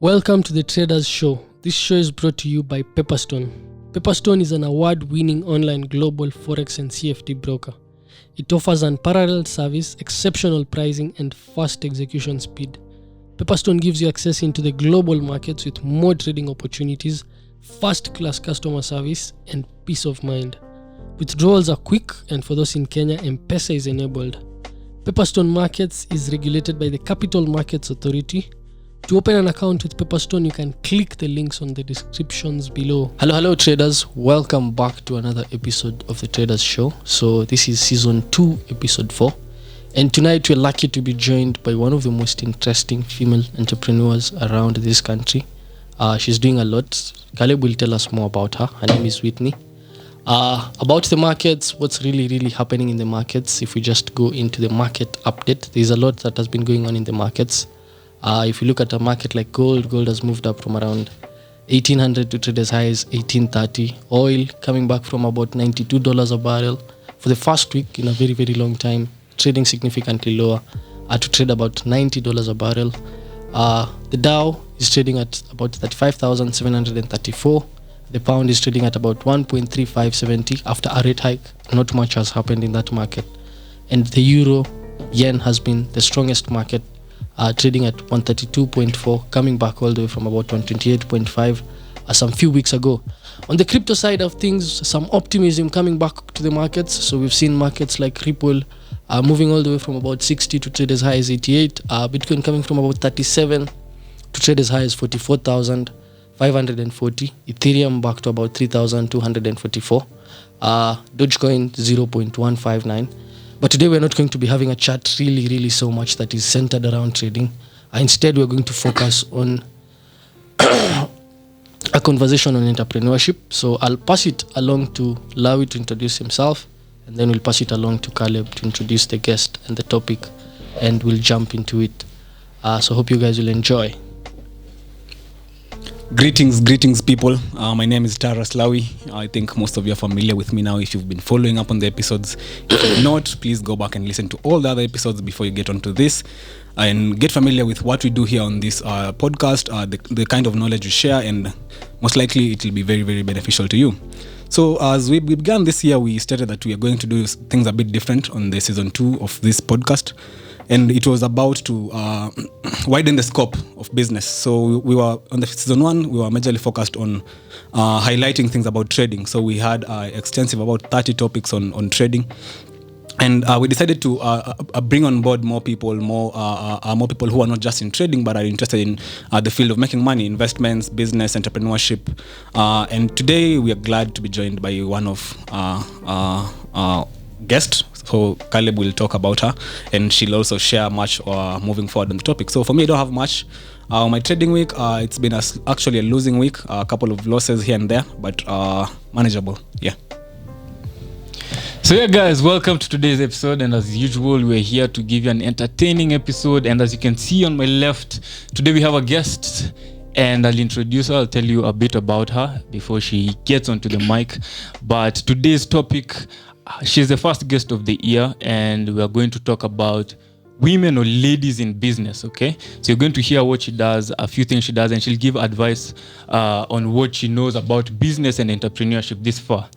Welcome to the Traders Show. This show is brought to you by Pepperstone. Pepperstone is an award-winning online global forex and CFD broker. It offers unparalleled service, exceptional pricing, and fast execution speed. Pepperstone gives you access into the global markets with more trading opportunities, first-class customer service, and peace of mind. Withdrawals are quick, and for those in Kenya, M-Pesa is enabled. Pepperstone Markets is regulated by the Capital Markets Authority. To open an account with Pepperstone, you can click the links on the descriptions below. Hello traders, welcome back to another episode of the Traders Show. So this is season 2, episode 4. And tonight we're lucky to be joined by one of the most interesting female entrepreneurs around this country. She's doing a lot. Caleb will tell us more about her. Her name is Whitney. About the markets, what's really happening in the markets. If we just go into the market update, there's a lot that has been going on in the markets. If you look at a market like gold has moved up from around 1800 to trade as high as 1830. Oil coming back from about $92 a barrel for the first week in a very long time, trading significantly lower to trade about $90 a barrel. The Dow is trading at about 35,734. The pound is trading at about 1.3570 after a rate hike. Not much has happened in that market. And the euro yen has been the strongest market, trading at 132.4, coming back all the way from about 128.5 some few weeks ago. On the crypto side of things, some optimism coming back to the markets. So we've seen markets like Ripple moving all the way from about 60 to trade as high as 88. Bitcoin coming from about 37 to trade as high as 44,540. Ethereum back to about 3,244. Dogecoin 0.159. But today we're not going to be having a chat really so much that is centered around trading. Instead, we're going to focus on a conversation on entrepreneurship. So I'll pass it along to Lawi to introduce himself, and then we'll pass it along to Caleb to introduce the guest and the topic, and we'll jump into it. So hope you guys will enjoy. Greetings people. My name is Taras Lawi. I think most of you are familiar with me now if you've been following up on the episodes. If not, please go back and listen to all the other episodes before you get onto this and get familiar with what we do here on this podcast, the kind of knowledge we share, and most likely it will be very beneficial to you. So as we began this year, we stated that we are going to do things a bit different on the season 2 of this podcast. And it was about to widen the scope of business. So we were on the season 1, we were majorly focused on highlighting things about trading. So we had extensive about 30 topics on trading. And we decided to bring on board more people who are not just in trading, but are interested in the field of making money, investments, business, entrepreneurship. And today we are glad to be joined by one of guest. So Caleb will talk about her, and she'll also share much moving forward on the topic. So for me, I don't have much. My trading week, it's been actually a losing week, a couple of losses here and there, but manageable. Yeah. So yeah, guys, welcome to today's episode, and as usual, we're here to give you an entertaining episode. And as you can see on my left, today we have a guest, and I'll introduce her. I'll tell you a bit about her before she gets onto the mic. But today's topic, she's the first guest of the year, and we are going to talk about women or ladies in business, okay? So you're going to hear what she does, a few things she does, and she'll give advice on what she knows about business and entrepreneurship this far.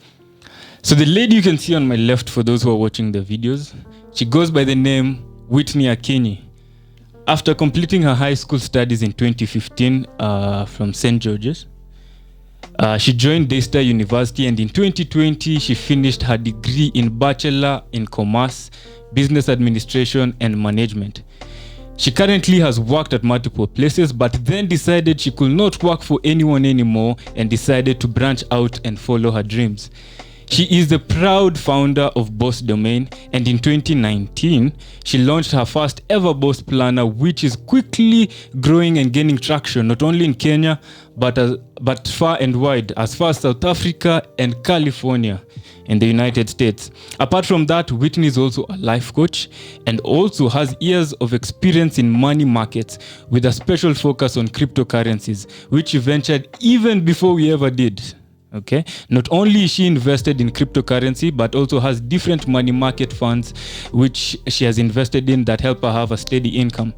So the lady you can see on my left, for those who are watching the videos, she goes by the name Whitney Akinyi. After completing her high school studies in 2015 from St. George's, she joined Daystar University, and in 2020 she finished her degree in Bachelor in Commerce, Business Administration and Management. She currently has worked at multiple places, but then decided she could not work for anyone anymore and decided to branch out and follow her dreams. She is the proud founder of Boss Domain, and in 2019, she launched her first ever Boss Planner, which is quickly growing and gaining traction, not only in Kenya, but far and wide, as far as South Africa and California in the United States. Apart from that, Whitney is also a life coach and also has years of experience in money markets with a special focus on cryptocurrencies, which she ventured even before we ever did. Okay, not only is she invested in cryptocurrency, but also has different money market funds which she has invested in that help her have a steady income.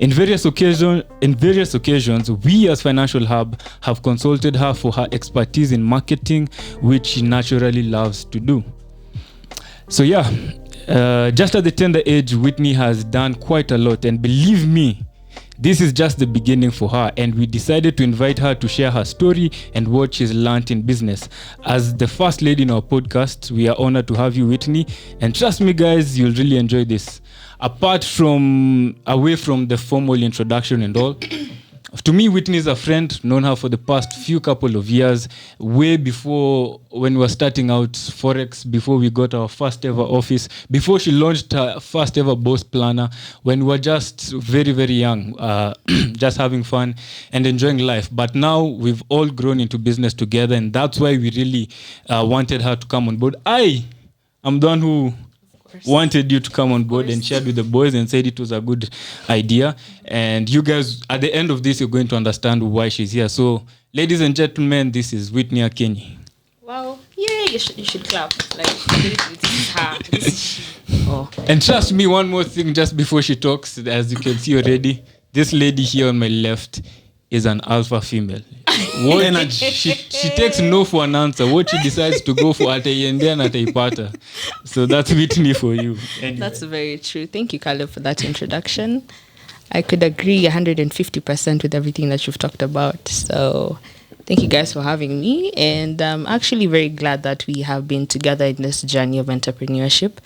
In various occasions, we as Financial Hub have consulted her for her expertise in marketing, which she naturally loves to do. So just at the tender age, Whitney has done quite a lot, and believe me, this is just the beginning for her, and we decided to invite her to share her story and what she's learned in business. As the first lady in our podcast, we are honored to have you, Whitney, and trust me guys, you'll really enjoy this. Away from the formal introduction and all, to me, Whitney is a friend, known her for the past few couple of years, way before when we were starting out forex, before we got our first ever office, before she launched her first ever boss planner, when we were just very, very young, just having fun and enjoying life. But now we've all grown into business together, and that's why we really wanted her to come on board. I'm the one who wanted you to come on board and shared with the boys and said it was a good idea. And you guys, at the end of this, you're going to understand why she's here. So, ladies and gentlemen, this is Whitney Akinyi. Wow. Yeah, you should clap. Like, this is her. This is she. Oh. And trust me, one more thing just before she talks, as you can see already, this lady here on my left is an alpha female. She takes no for an answer. What she decides to go for, ataiendea na ataipata. So that's Whitney for you. Anyway. That's very true. Thank you, Caleb, for that introduction. I could agree 150% with everything that you've talked about. So thank you guys for having me. And I'm actually very glad that we have been together in this journey of entrepreneurship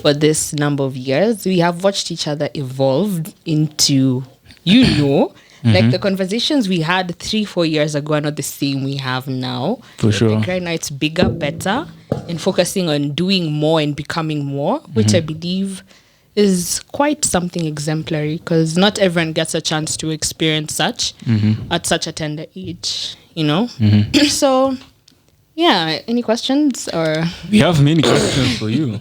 for this number of years. We have watched each other evolve into, like the conversations we had 3-4 years ago are not the same we have now. For sure. Like right now it's bigger, better, and focusing on doing more and becoming more, which I believe is quite something exemplary, because not everyone gets a chance to experience such at such a tender age, So any questions? Or we have many questions for you.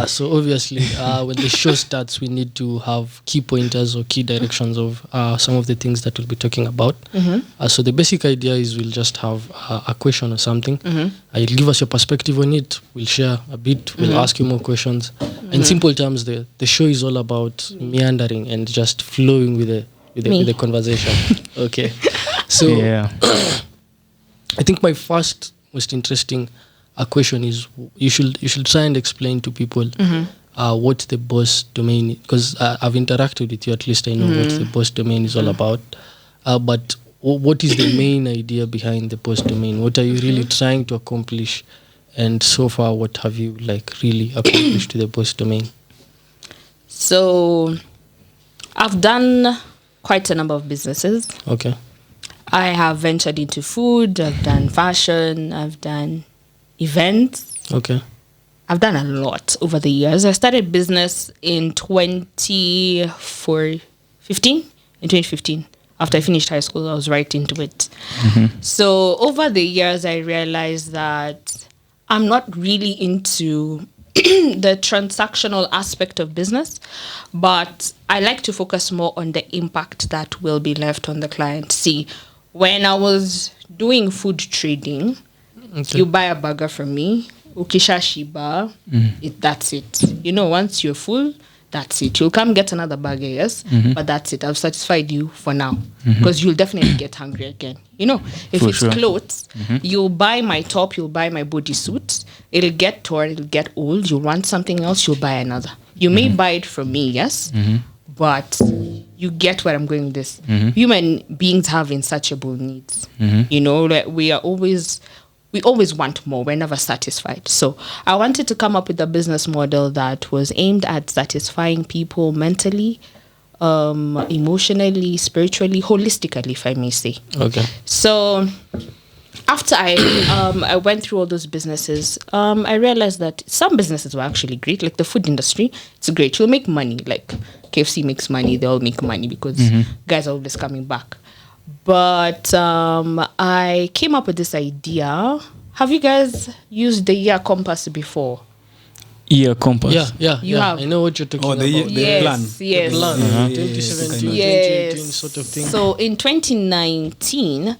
So obviously, when the show starts, we need to have key pointers or key directions of some of the things that we'll be talking about. So the basic idea is we'll just have a question or something. You'll give us your perspective on it. We'll share a bit. We'll ask you more questions. In simple terms, the show is all about meandering and just flowing with the conversation. Okay. So I think my first most interesting question is you should try and explain to people what the boss domain is, because I've interacted with you, at least I know what the boss domain is all about, but what is the main idea behind the boss domain? What are you really trying to accomplish, and so far what have you really accomplished to the boss domain? So I've done quite a number of businesses. Okay. I have ventured into food, I've done fashion, I've done events. Okay. I've done a lot over the years. I started business in 2015. After I finished high school, I was right into it. So over the years, I realized that I'm not really into the transactional aspect of business, but I like to focus more on the impact that will be left on the client. See, when I was doing food trading, you buy a burger from me, ukisha shiba, that's it. Once you're full, that's it. You'll come get another burger, yes, but that's it. I've satisfied you for now, because you'll definitely get hungry again. If For it's sure. clothes, you'll buy my top, you'll buy my bodysuit. It'll get torn, it'll get old. You'll want something else, you'll buy another. You may buy it from me, yes, but you get where I'm going with this. Human beings have insatiable needs. We always want more. We're never satisfied. So I wanted to come up with a business model that was aimed at satisfying people mentally, emotionally, spiritually, holistically, if I may say. Okay. So after I went through all those businesses, I realized that some businesses were actually great. Like the food industry, it's great. You'll make money. Like KFC makes money. They all make money because guys are always coming back. But I came up with this idea. Have you guys used the year compass before? Year compass. Yeah. You have. I know what you're talking about. The plan. Yes. The plan. 2017, 2018 Yes. sort of thing. So in 2019,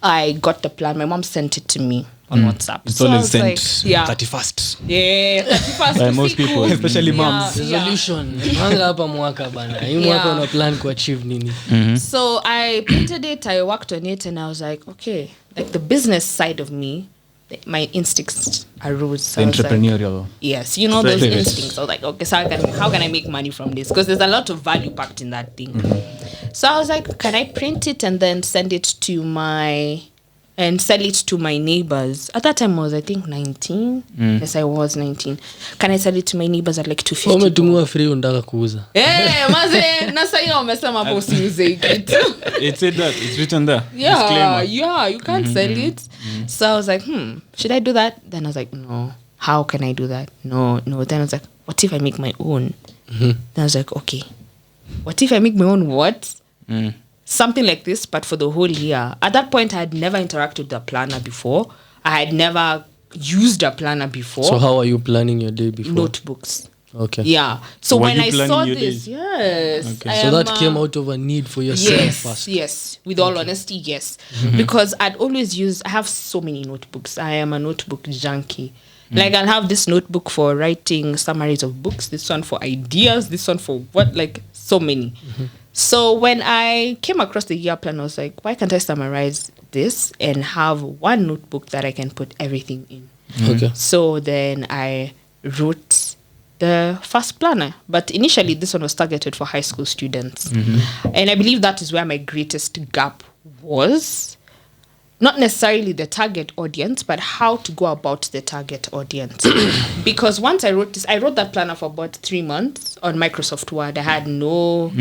I got the plan. My mom sent it to me. on WhatsApp. It's So I always was sent like, yeah, 31st. yeah, 31st By to most siku. people. Especially moms. Resolution. Manga hapa mwaka bana. Hii mwaka una plan kuachieve nini? So I printed it, I worked on it, and I was like, okay, like the business side of me, my instincts arose. So I was like, Entrepreneurial. yes, you know those Pivot. instincts. I was like, okay, so how can I make money from this? Because there's a lot of value packed in that thing. So I was like, can I print it and then sell it to my neighbors? At that time I was, I think, 19. Yes, I was 19. Can I sell it to my neighbors at like 250? Umetumwa free unataka kuuza. Maze, na sayo wamesema hapo usiuze kitu. It said that. It's written there. Yeah, Disclaimer. yeah, you can't sell it. So I was like, should I do that? Then I was like, no. How can I do that? No. Then I was like, what if I make my own? Then I was like, okay. What if I make my own what? Something like this, but for the whole year. At that point, I had never interacted with a planner before. I had never used a planner before. So how are you planning your day before? Notebooks. Okay. Yeah. So Were when you I planning saw your this, days? yes. Okay. I So am, that came out of a need for yourself first. Yes. With all honesty, yes. Because I'd always I have so many notebooks. I am a notebook junkie. Like I'll have this notebook for writing summaries of books, this one for ideas, this one for what, like so many. So when I came across the year plan, I was like, why can't I summarize this and have one notebook that I can put everything in? Okay. So then I wrote the first planner. But initially, this one was targeted for high school students. And I believe that is where my greatest gap was. Not necessarily the target audience, but how to go about the target audience. Because once I wrote that planner for about 3 months on Microsoft Word. I had no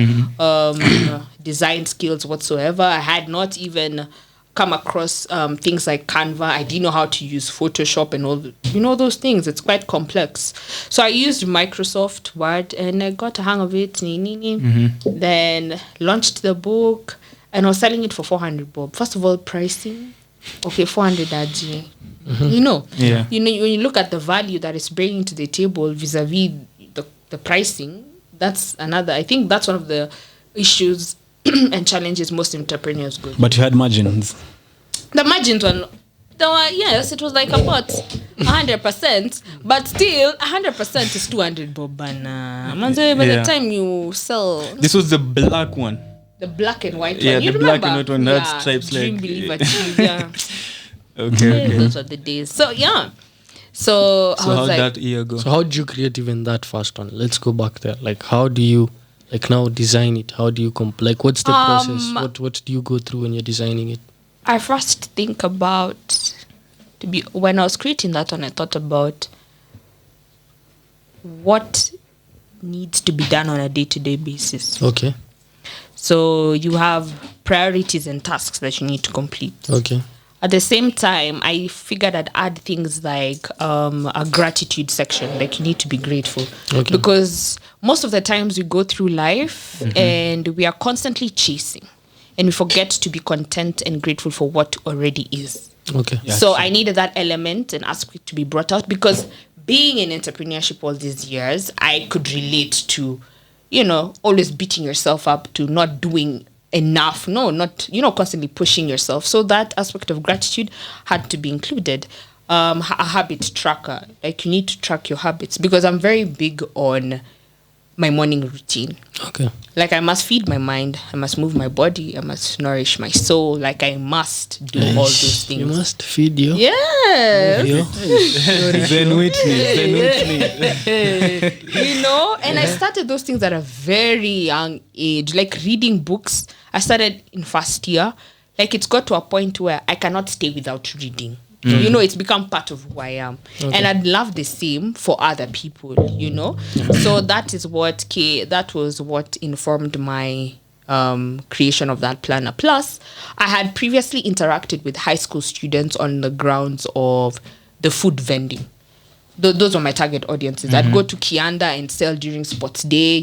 design skills whatsoever. I had not even come across things like Canva. I didn't know how to use Photoshop and all those things. It's quite complex. So I used Microsoft Word and I got a hang of it. Then launched the book and I was selling it for 400 bob. First of all, pricing. Okay, 400 AJ. Yeah. When you look at the value that it's bringing to the table vis-a-vis the pricing, I think that's one of the issues and challenges most entrepreneurs go through. But you had margins. The margins were, yes, it was like about 100%, but still 100% is 200 bob. By the time you sell, This was the black one. the black and white Yeah, one, you the remember? black and white one had stripes Dream, like- believe, achieve, yeah. Okay. Those were the days. So yeah. So I So was how'd like, that year go? So how did you create even that first one? Let's go back there. Like how do you now design it? How do you what's the process? What do you go through when you're designing it? I first think about when I was creating that one, I thought about what needs to be done on a day-to-day basis. Okay. So you have priorities and tasks that you need to complete. Okay. At the same time, I figured I'd add things like a gratitude section, like you need to be grateful. Okay. Because most of the times we go through life and we are constantly chasing and we forget to be content and grateful for what already is. Okay. Yeah. So I needed that element and aspect to be brought out because being in entrepreneurship all these years, I could relate to, always beating yourself up to not doing enough. No, not, constantly pushing yourself. So that aspect of gratitude had to be included. A habit tracker, like you need to track your habits because I'm very big on my morning routine. Okay. Like I must feed my mind, I must move my body, I must nourish my soul. Like I must do all those things. You must feed you. Yes. Then Whitney. And I started those things at a very young age, like reading books. I started in first year. Like it's got to a point where I cannot stay without reading. It's become part of who I am. Okay. And I'd love the same for other people, So that was what informed my creation of that planner. Plus, I had previously interacted with high school students on the grounds of the food vending. Those were my target audiences. I'd go to Kianda and sell during sports day,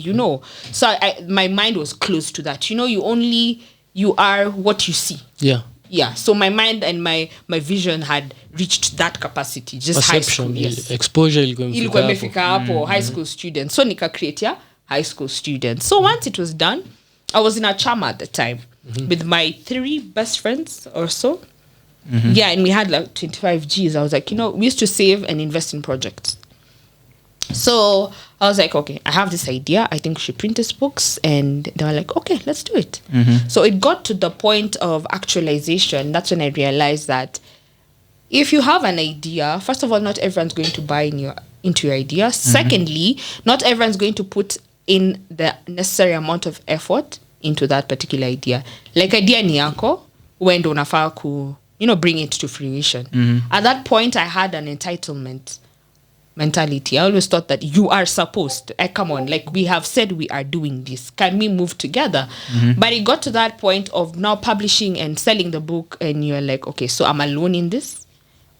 So my mind was close to that. You are what you see. Yeah. Yeah, so my mind and my vision had reached that capacity. Just Perception. high school, yes. Exposure Ilikuwa imefika hapo, high school students. So nika create high school students. So once it was done, I was in a chama at the time with my 3 best friends or so. Yeah, and we had like 25 Gs. I was like, we used to save and invest in projects. So I was like, okay, I have this idea. I think we should print these books. And they were like, okay, let's do it. So it got to the point of actualization. That's when I realized that if you have an idea, first of all, not everyone's going to buy into your idea. Secondly, not everyone's going to put in the necessary amount of effort into that particular idea. Like idea ni yako, when unafaa ku, bring it to fruition. At that point, I had an entitlement mentality. I always thought that you are supposed to, come on, like we have said we are doing this. Can we move together? But it got to that point of now publishing and selling the book, and you're like, okay, so I'm alone in this.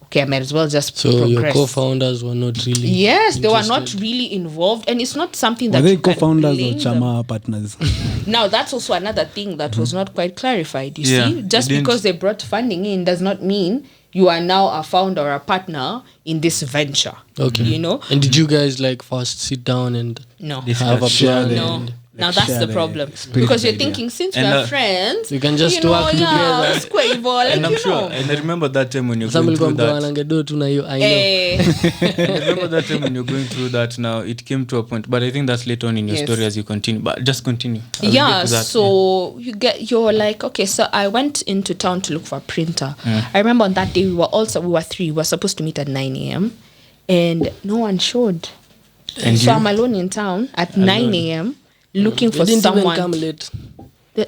Okay, I might as well just progress. Your co-founders were not really Yes, they were not really involved, and it's not something that Were they you can co-founders or blame Chama partners? Now, that's also another thing that was not quite clarified. You Yeah, see, just because they brought funding in does not mean you are now a founder or a partner in this venture. Okay. And did you guys first sit down and No. have a Share plan? the- and Now that's share the the problem. spirit Because you're idea. thinking, since And, we're friends, you can just work yeah, together. square evil, And I'm sure, and I remember that time when you're Some going will through go that. anangedo tu na hiyo, I know. And I remember that time when you're going through that. Now it came to a point, but I think that's later on in your Yes. story as you continue. But just continue. I will Yeah, get to that. so you're like, okay, so I went into town to look for a printer. I remember on that day we were three. We were supposed to meet at 9 a.m. and no one showed. And So you? I'm alone in town at 9 a.m. looking They for didn't someone. even come late.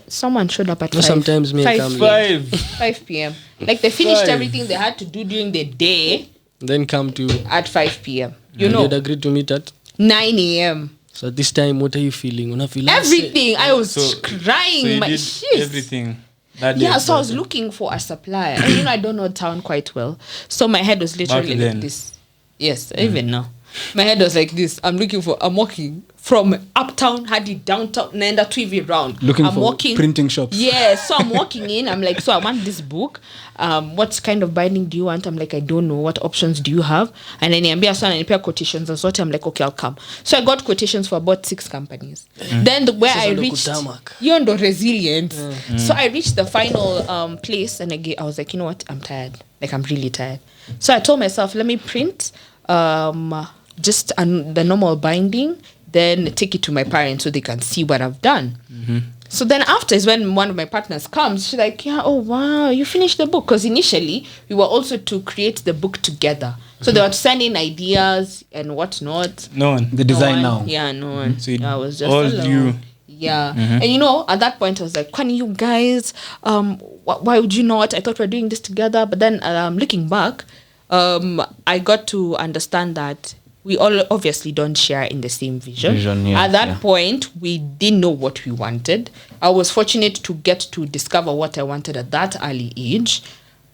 Someone showed up at No, 5. sometimes me 5 come p.m. late. 5 p.m. Like they finished 5. everything they had to do during the day Then come to at 5 p.m. you'd agreed to meet at. 9 a.m. So at this time, what are you feeling? Una feel Everything. I was So crying you my did shit. everything. That day, Yeah, so I was that day. looking for a supplier. And I don't know town quite well. So my head was literally Back like then. this. Yes, even now. My head was like this. I'm walking from uptown, hadi downtown, naenda tu hivi round. Looking I'm for walking, printing shops. Yeah, so I'm walking in. I'm like, so I want this book. What kind of binding do you want? I'm like, I don't know. What options do you have? And then niambia sana nipea quotations and sort. I'm like, okay, I'll come. So I got quotations for about 6 companies. Then where I ndo reached, kutamak. you're ndo resilient. So I reached the final place, and I was like, you know what? I'm tired. Like, I'm really tired. So I told myself, let me print just the normal binding, then take it to my parents so they can see what I've done. So then after is when one of my partners comes. She's like, yeah, oh wow, you finished the book. Because initially we were also to create the book together. So they were sending ideas and whatnot. No one. The design No one. now. Yeah, no one. So it I was just all alone. you. Yeah. And at that point I was like, can you guys, why would you not? I thought we were doing this together. But then looking back, I got to understand that we all obviously don't share in the same vision. Yeah, At that point, we didn't know what we wanted. I was fortunate to get to discover what I wanted at that early age,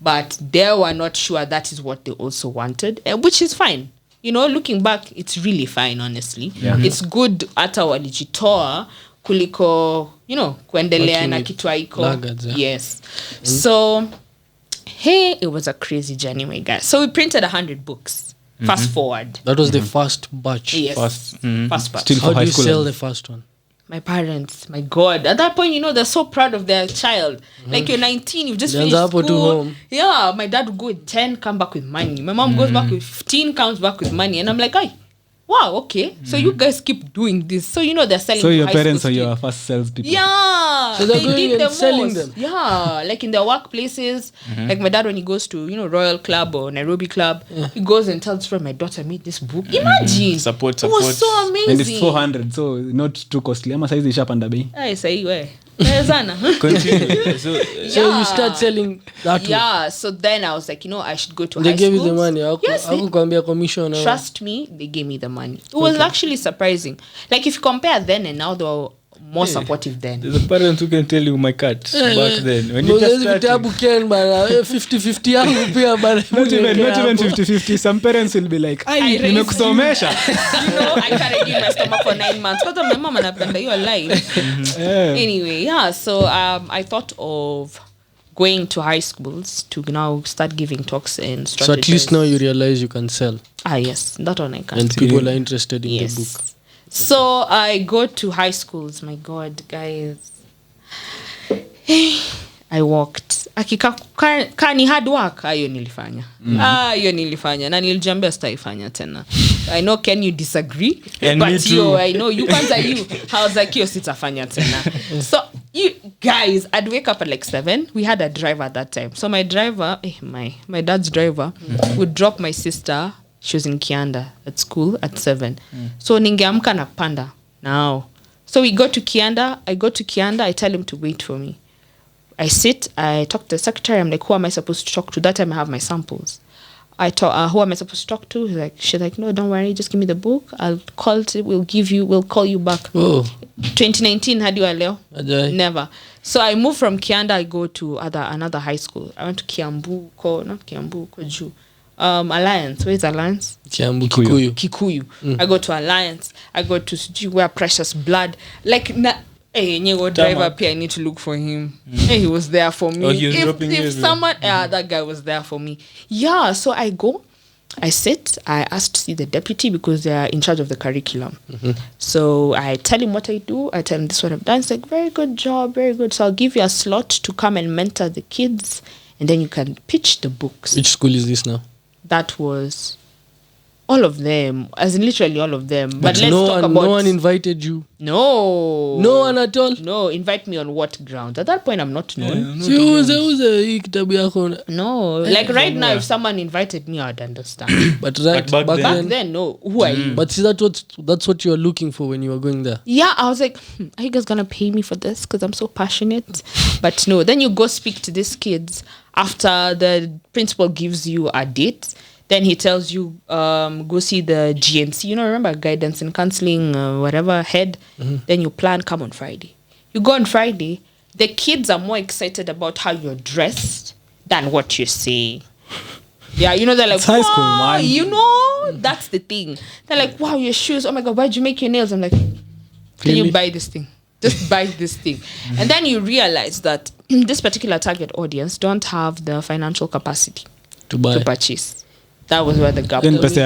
but they were not sure that is what they also wanted, which is fine. Looking back, it's really fine, honestly. Yeah. It's good hata walijitoa kuliko, kuendelea na Working kitu haiko. laggards, yeah. Yes. So, hey, it was a crazy journey, my guys. So we printed 100 books. Fast forward. That was the first batch. Yes. First, First batch. Still How for do high you school. sell the first one? My parents, my God. At that point, they're so proud of their child. Like, you're 19, you've just Then finished hapo tu school. home. Yeah, my dad would go with 10, come back with money. My mom goes back with 15, comes back with money. And I'm like, hey, wow, okay. So you guys keep doing this. So, they're selling So to your high parents school are your kids. first salespeople. Yeah. So they're they going did and the selling most. them? Yeah. Like in their workplaces. Like my dad, when he goes to, Royal Club or Nairobi Club, he goes and tells friend, my daughter made this book. Imagine. Support. It was so amazing. And it's 400, so not too costly. Ama size ishapanda bei. Ay, sahi we. Sana. Continue. So Yeah. you start selling that one. Yeah, so then I was like, I should go to They high gave you the schools. money. Yes, they- Hakukwambia commission. or- trust me, they gave me the money. It was actually surprising. Like if you compare then and now, they were more supportive then. There's a parent who can tell you my cut back then. When you Because just hizi started. vitabu Ken bana 50-50 yangu pia bana. Not even Hapo. 50-50. Some parents will be like, I ai, raised nimekusomesha. I carried you in my stomach for 9 months. Because my mom anapenda you alive. Anyway, yeah. So I thought of going to high schools to now start giving talks and So at least now you realize you can sell. yes, that one I can. And people are interested in the book. So I go to high schools. My God, guys. I walked. Kani hard work, hiyo nilifanya. Hiyo nilifanya. Na nilijambia sitaifanya tena. I know, can you disagree? And but me too. I know you can't you. I was like, yo, sitafanya tena. So you guys, I'd wake up at like 7. We had a driver at that time. So my driver, my dad's driver would drop my sister. She was in Kianda at school at 7. So ningeamka na panda now. So we go to Kianda. I go to Kianda. I tell him to wait for me. I sit. I talk to the secretary. I'm like, who am I supposed to talk to? That time I have my samples. I talk. Who am I supposed to talk to? She's like, no, don't worry. Just give me the book. I'll call it. We'll call you back. Oh. 2019 hadi wa leo? Ajay. Never. So I moved from Kianda. I go to another high school. I went to Kiambu. Not Kiambu. Koju. Alliance. Where is Alliance? Kiambu, Kikuyu. I go to Alliance. I go to where Precious Blood. Like, Nyego driver, I need to look for him. He was there for me. Oh, he was dropping you if someone, that guy was there for me. Yeah, so I go. I sit. I ask to see the deputy because they are in charge of the curriculum. So I tell him what I do. I tell him this is what I've done. It's like, very good job, very good. So I'll give you a slot to come and mentor the kids. And then you can pitch the books. Which school is this now? That was all of them, as in literally all of them. But let's talk about... No one invited you? No. No one at all? No, invite me on what ground? At that point, I'm not known. No, like right now, if someone invited me, I'd understand. But back then, no. Who are you? But see, that's what you were looking for when you were going there? Yeah, I was like, are you guys going to pay me for this? Because I'm so passionate. But no, then you go speak to these kids after the principal gives you a date. Then he tells you, go see the GNC. Remember guidance and counseling, whatever head. Then you plan, come on Friday. You go on Friday. The kids are more excited about how you're dressed than what you say. Yeah, they're like, high school, man. That's the thing. They're like, wow, your shoes. Oh my God, why'd you make your nails? I'm like, can you buy this thing? Just buy this thing. And then you realize that this particular target audience don't have the financial capacity to purchase. That was where the gap was.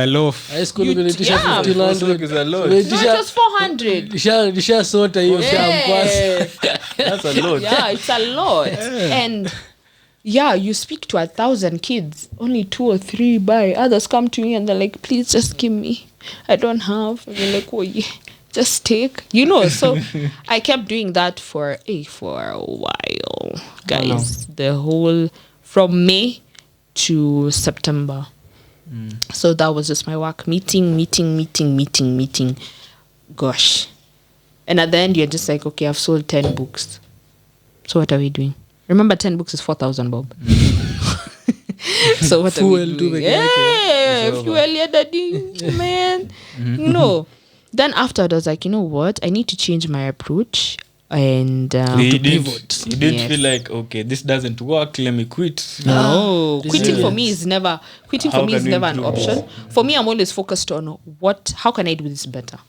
High school unalitisha 1500. Just 400. Lisha sota hiyo That's a lot. Yeah, it's a lot. And yeah, you speak to 1,000 kids, only 2 or 3 buy. Others come to me and they're like, please just give me. I don't have. And they're like, oh yeah, just take. So I kept doing that for a while, guys. The whole from May to September. So that was just my work. Meeting. Gosh. And at the end, you're just like, okay, I've sold 10 books. So what are we doing? Remember, 10 books is 4,000 bob. So what are we doing? Fuel, daddy, man. Then after, I was like, you know what? I need to change my approach. And you didn't feel like, okay, this doesn't work, let me quit. No, quitting for me is never an option. For me, I'm always focused on how can I do this better?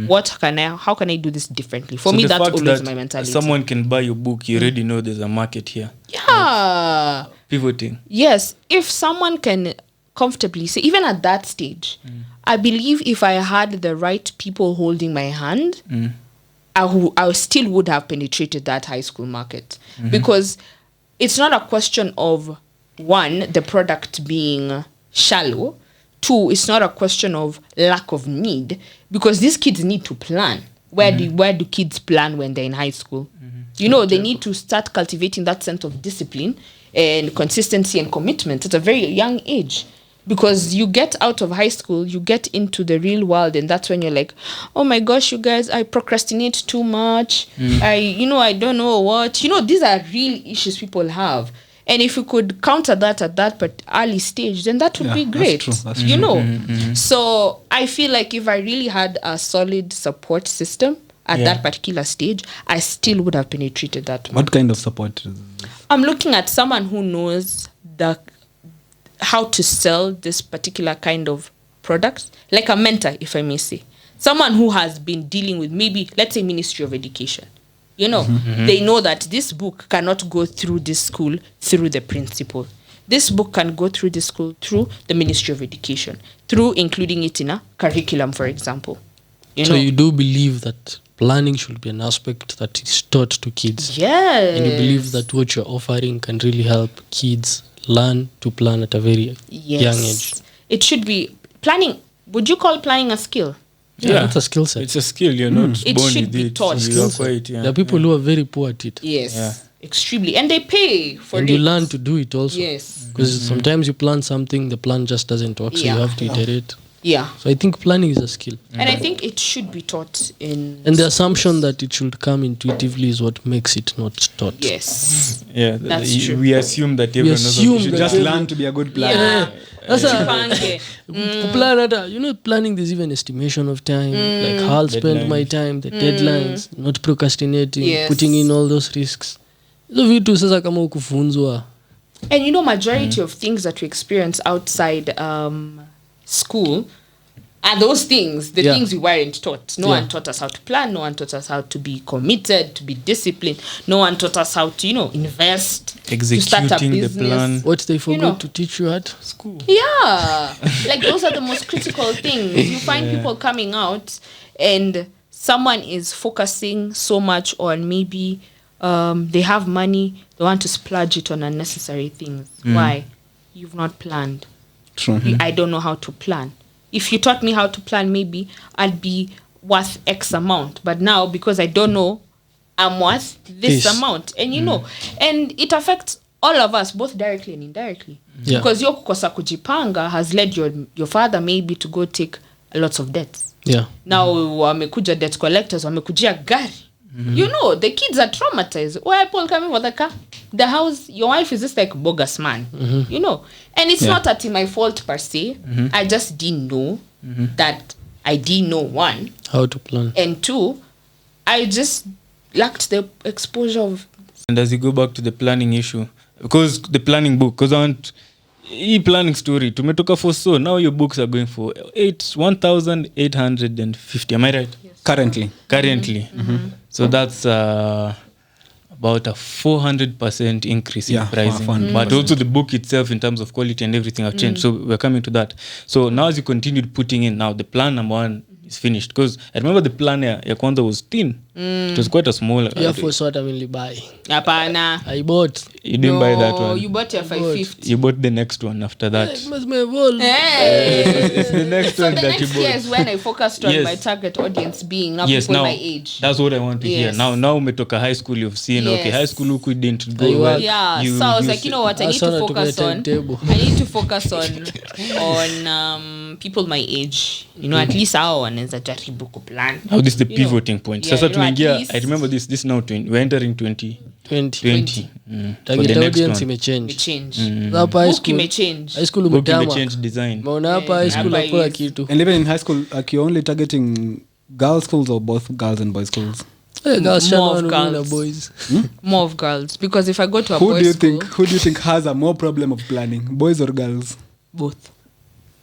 How can I do this differently? For me, that's always my mentality. Someone can buy your book, you already know there's a market here. Yeah. Pivoting. Yes. If someone can comfortably say, even at that stage, I believe if I had the right people holding my hand, I still would have penetrated that high school market. Because it's not a question of, 1, the product being shallow. 2, it's not a question of lack of need. Because these kids need to plan. Where do kids plan when they're in high school? They need to start cultivating that sense of discipline and consistency and commitment at a very young age. Because you get out of high school, you get into the real world, and that's when you're like, oh my gosh, you guys, I procrastinate too much. I don't know what. These are real issues people have. And if you could counter that at that early stage, then that would be great. That's true. So I feel like if I really had a solid support system at that particular stage, I still would have penetrated that. What kind of support? I'm looking at someone who knows how to sell this particular kind of product, like a mentor, if I may say. Someone who has been dealing with maybe, let's say, Ministry of Education. They know that this book cannot go through this school through the principal. This book can go through this school through the Ministry of Education, through including it in a curriculum, for example. So you do believe that planning should be an aspect that is taught to kids. Yes. And you believe that what you're offering can really help kids learn to plan at a very young age. It should be planning. Would you call planning a skill? Yeah, it's a skill set. It's a skill. You're not It born should with be it. taught. You acquire it, yeah. There are people who are very poor at it. Yes. Extremely. And they pay for And it. you learn to do it also. Yes. Because sometimes you plan something, the plan just doesn't work, so you have to iterate. Yeah. So I think planning is a skill. And I think it should be taught in... And the assumption that it should come intuitively is what makes it not taught. Yes. Yeah, That's true. We assume that everyone knows assume what you should that Just every- learn to be a good planner. Yeah. That's a, Jipange. plan, planning, there's even estimation of time. Like how I'll spend my time, the deadlines, not procrastinating, Yes. putting in all those risks. Hizo vitu sasa kama ukufunzwa. And majority of things that we experience outside school are those things, the things we weren't taught. No one taught us how to plan. No one taught us how to be committed, to be disciplined. No one taught us how to, invest, to start a Executing the business. plan. What they forgot know. to teach you at school. Yeah. Like those are the most critical things. You find people coming out and someone is focusing so much on maybe they have money, they want to splurge it on unnecessary things. Why? You've not planned. True. I don't know how to plan. If you taught me how to plan, maybe I'd be worth X amount. But now, because I don't know, I'm worth this amount. And and it affects all of us, both directly and indirectly. Yeah. Because your kukosa kujipanga has led your father maybe to go take lots of debts. Yeah. Now, wamekuja debt collectors, wamekujia gari. The kids are traumatized. Why Paul coming for the car? The house, your wife is just like bogus man. And it's not at my fault per se. I just didn't know that I didn't know, one. How to plan. And two, I just lacked the exposure of... And as you go back to the planning issue, because the planning book, because I want planning story, tumetoka for so, now your books are going for 1,850. Am I right? Yes. Currently. So that's about a 400% increase in pricing. 400%. But also the book itself in terms of quality and everything have changed. So we're coming to that. So now as you continued putting in, now the plan number 1 is finished. Because I remember the plan ya kwanza was thin. It was quite a small... Yeah, for what I will buy. Apana. I bought. You didn't buy that one. You bought your 550. You bought the next one after that. It must be evolved. It's the next So one the that you next year bought. is when I focused on Yes. my target audience being now Yes, people now my age. that's what I want to hear. Yes. Now umetoka high school, you've seen okay, Yes. high school huku didn't go You well. are- Yeah, You- so I was you like, you know what, I need to Asana focus tumia on. timetable. I need to focus on people my age. At least hao wanaweza jaribu kuplan. Now this is the You know, pivoting point. yeah, Sasa at tunaingia, least- I remember this now we're entering 2020. 20. For Target the next audience one. imechange. Change. Hapa high Book school. imechange. High school Book umetama. imechange design. Maona hapa high school hapa hakuna is- kitu. And even in high school, like you're only targeting girls' schools or both girls and boys' schools? Girls More of shana wanaume na girls. boys. More of girls. Because if I go to a Who boys' do you school, think has a more problem of planning, boys or girls? both.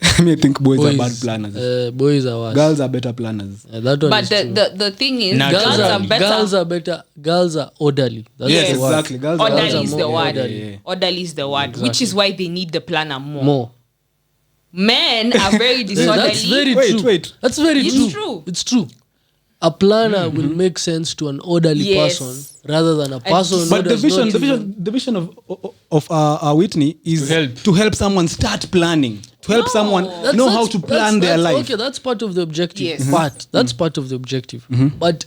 I mean, I think boys are bad planners. Boys are worse. Girls are better planners. That one But is true. the thing is, Nah, girls are better. Girls are better. Girls are orderly. That's Yes, the word. exactly. Girls are Orderly is the more word. orderly. Orderly is the word, which is why they need the planner more. More. Men are very disorderly. That's very Wait, true. wait. That's very It's true. true. It's true. A planner will make sense to an orderly Yes. person rather than a person who But the does not vision, even- the vision of Whitney is To help. to help someone start planning, to help No. someone That's- know how that's- to plan their that's- life. Okay, that's part of the objective. Yes. But that's part of the objective. But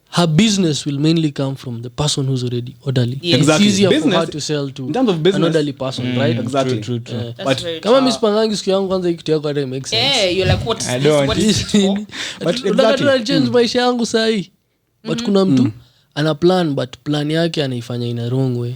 her business will mainly come from the person who's already orderly. Yes. Exactly. It's easier for Business- her to sell to in terms of an business- orderly person, right? Exactly. True. That's But very Kama true. mispangangi siku yangu kwanza hii kitu yako hata it makes sense. You're like, what is I this? don't What want is it for? But Unataka exactly. tu change maisha yangu sahii but kuna mtu ana plan but plan yake anaifanya in a wrong way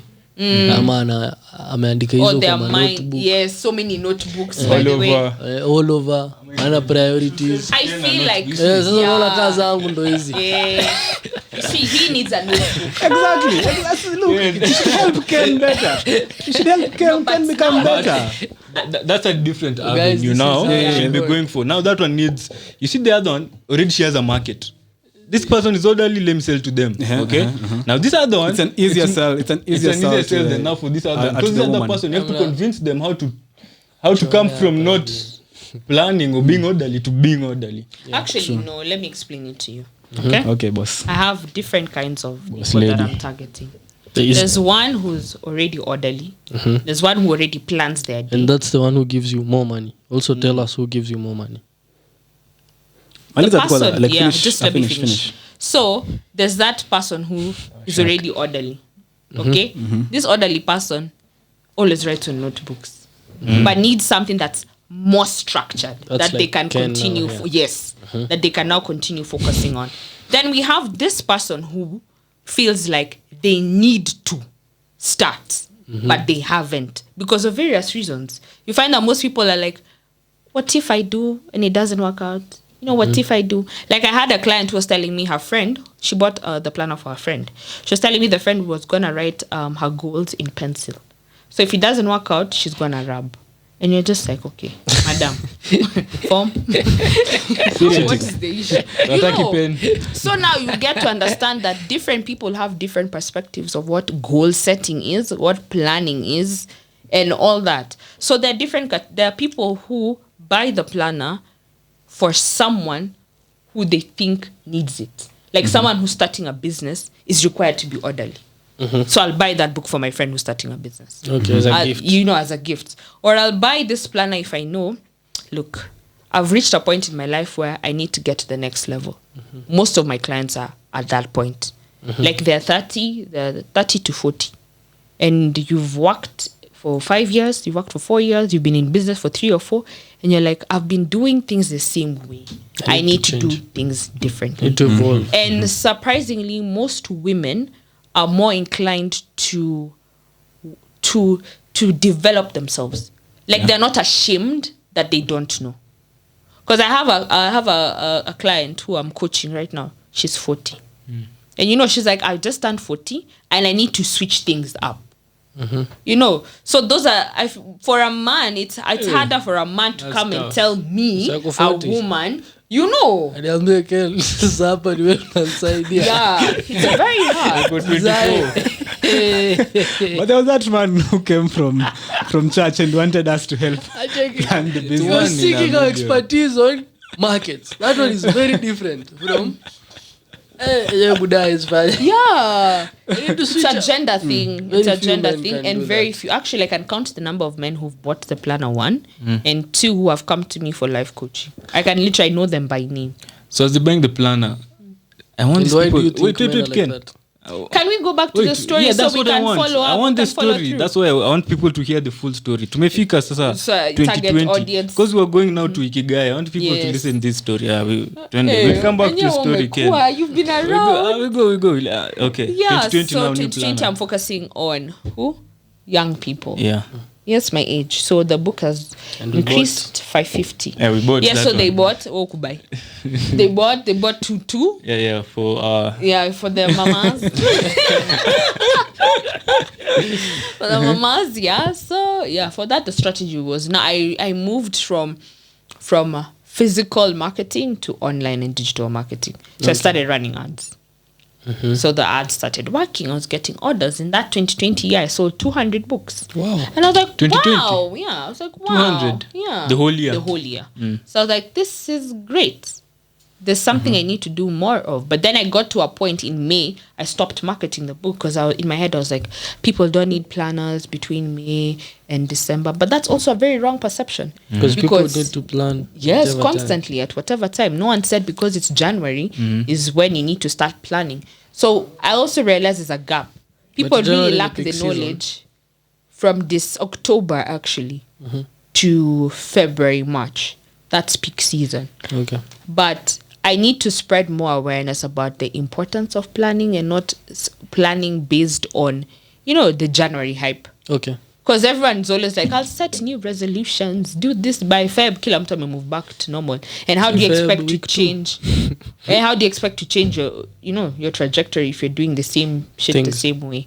ama ameandika hizo Or their kwa mind. notebook Yes, so many notebooks, by the way. all over ana priorities. I feel like, Sasa unaona kazi zangu ndo hizi. you see, he needs a notebook. Exactly. Look, you should help Ken better. You should help Ken become better. That's a different Guys, avenue this now. is- yeah. She'll be going for. Now that one needs. You see the other one already she has a market. This person is orderly. Let me sell to them. Okay. Now this other one. It's an easier sell. It's an easier sell than now for this other. to Because the the other woman. person, you have to convince them how to come from not planning or being orderly to being orderly. Actually, no. Let me explain it to you. Okay. Okay, boss. I have different kinds of Boss people that lady. I'm targeting. There is- There's one who's already orderly. There's one who already plans their day. and that's the one who gives you more money. Also, tell us who gives you more money. And The it's a- person, like yeah, finish, just let me finish, finish. So there's that person who is already orderly. Okay, this orderly person always writes on notebooks, but needs something that's more structured That's that they like can Ken continue. now, yeah. That they can now continue focusing on. Then we have this person who feels like they need to start, but they haven't because of various reasons. You find that most people are like, what if I do and it doesn't work out? You know, what if I do? Like I had a client who was telling me her friend, she bought the planner for her friend. She was telling me the friend was going to write her goals in pencil. So if it doesn't work out, she's going to rub. And you're just like, okay, madam, form. What is the issue? You Wataki know, pen. so now you get to understand that different people have different perspectives of what goal setting is, what planning is, and all that. So there are people who buy the planner for someone who they think needs it. Like someone who's starting a business is required to be orderly. So I'll buy that book for my friend who's starting a business. Okay, as a gift. You know, as a gift. Or I'll buy this planner if I know, look, I've reached a point in my life where I need to get to the next level. Most of my clients are at that point. Like they're 30 to 40. And you've worked for 5 years, you've worked for 4 years, you've been in business for 3 or 4, and you're like, I've been doing things the same way. I need to do things differently. Need to evolve. And surprisingly, most women are more inclined to develop themselves. Like they're not ashamed that they don't know. Because I have a client who I'm coaching right now. She's 40, and you know she's like, I just turned 40 and I need to switch things up. You know, so those are for a man. It's harder for a man to come and tell me, It's like a 40. woman. You know, And I'll make a supper inside here. yeah, it's very hard. But there was that man who came from church and wanted us to help plan the He business. was seeking our expertise on markets. That one is very different from Buddha is fine. Yeah, You need to it's switch a up. gender thing. Very It's a few gender men thing, can and do very that. few. Actually, I can count the number of men who've bought the planner, 1, and 2 who have come to me for life coaching. I can literally know them by name. So as they buying the planner, I want And these why people. do you think men are like Ken. that? Can we go back to the story so we can follow up? I want we the can follow story. through? That's why I want people to hear the full story. Tumefika sasa So, target 2020. audience. Because we're going now to Ikigai. I want people to Yes. listen this story. Hey, We'll come back to and the story, Ken. You've been We around. go. Okay. Yeah, 2020 so now, new 2020 planner. I'm focusing on who? Young people. Yeah. Yes, my age. So the book has And we increased 550. Yeah, we bought Yeah, that so one. they bought Okubai. they bought two. Yeah, for Yeah, for the mamas. For the mamas, yeah. So yeah, for that the strategy was now I moved from physical marketing to online and digital marketing. So I started running ads. So the ads started working. I was getting orders. In that 2020 year, I sold 200 books. Wow. And I was like, 2020? wow. Yeah, I was like, wow. 200? Yeah. The whole year? The whole year. So I was like, this is great. There's something I need to do more of. But then I got to a point in May, I stopped marketing the book because in my head I was like, people don't need planners between May and December. But that's also a very wrong perception. Because people need to plan. Yes, whatever time. constantly at whatever time. No one said because it's January is when you need to start planning. So I also realized there's a gap. People January really is lack the the peak season. knowledge from this October actually to February, March. That's peak season. Okay. But I need to spread more awareness about the importance of planning and not planning based on, the January hype. Okay. Because everyone's always like, I'll set new resolutions, do this by Feb, kila mtu move back to normal. And how do you Feb, expect to week 2. change? And how do you expect to change your trajectory if you're doing the same shit the Things. same way?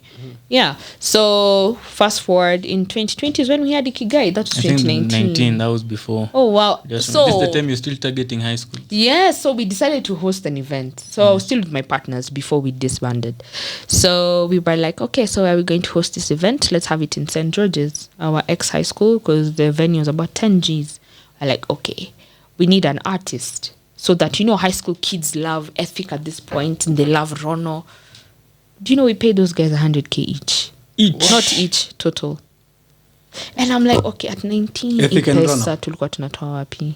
Yeah. So fast forward in 2020 is when we had Ikigai. That was I think 2019. 19. That was before. Oh wow. This is So the time you're still targeting high school. yeah, so we decided to host an event. So I was still with my partners before we disbanded. So we were like, okay, so are we going to host this event? Let's have it in St. George's, our ex-high school, because the venue is about 10 Gs. are like, okay, we need an artist so that, high school kids love Ethic at this point and they love Rono. Do you know we pay those guys 100K each? Not each, total. And I'm like, okay, at 19, Ethic and pesa tulikuwa tunatoa wapi?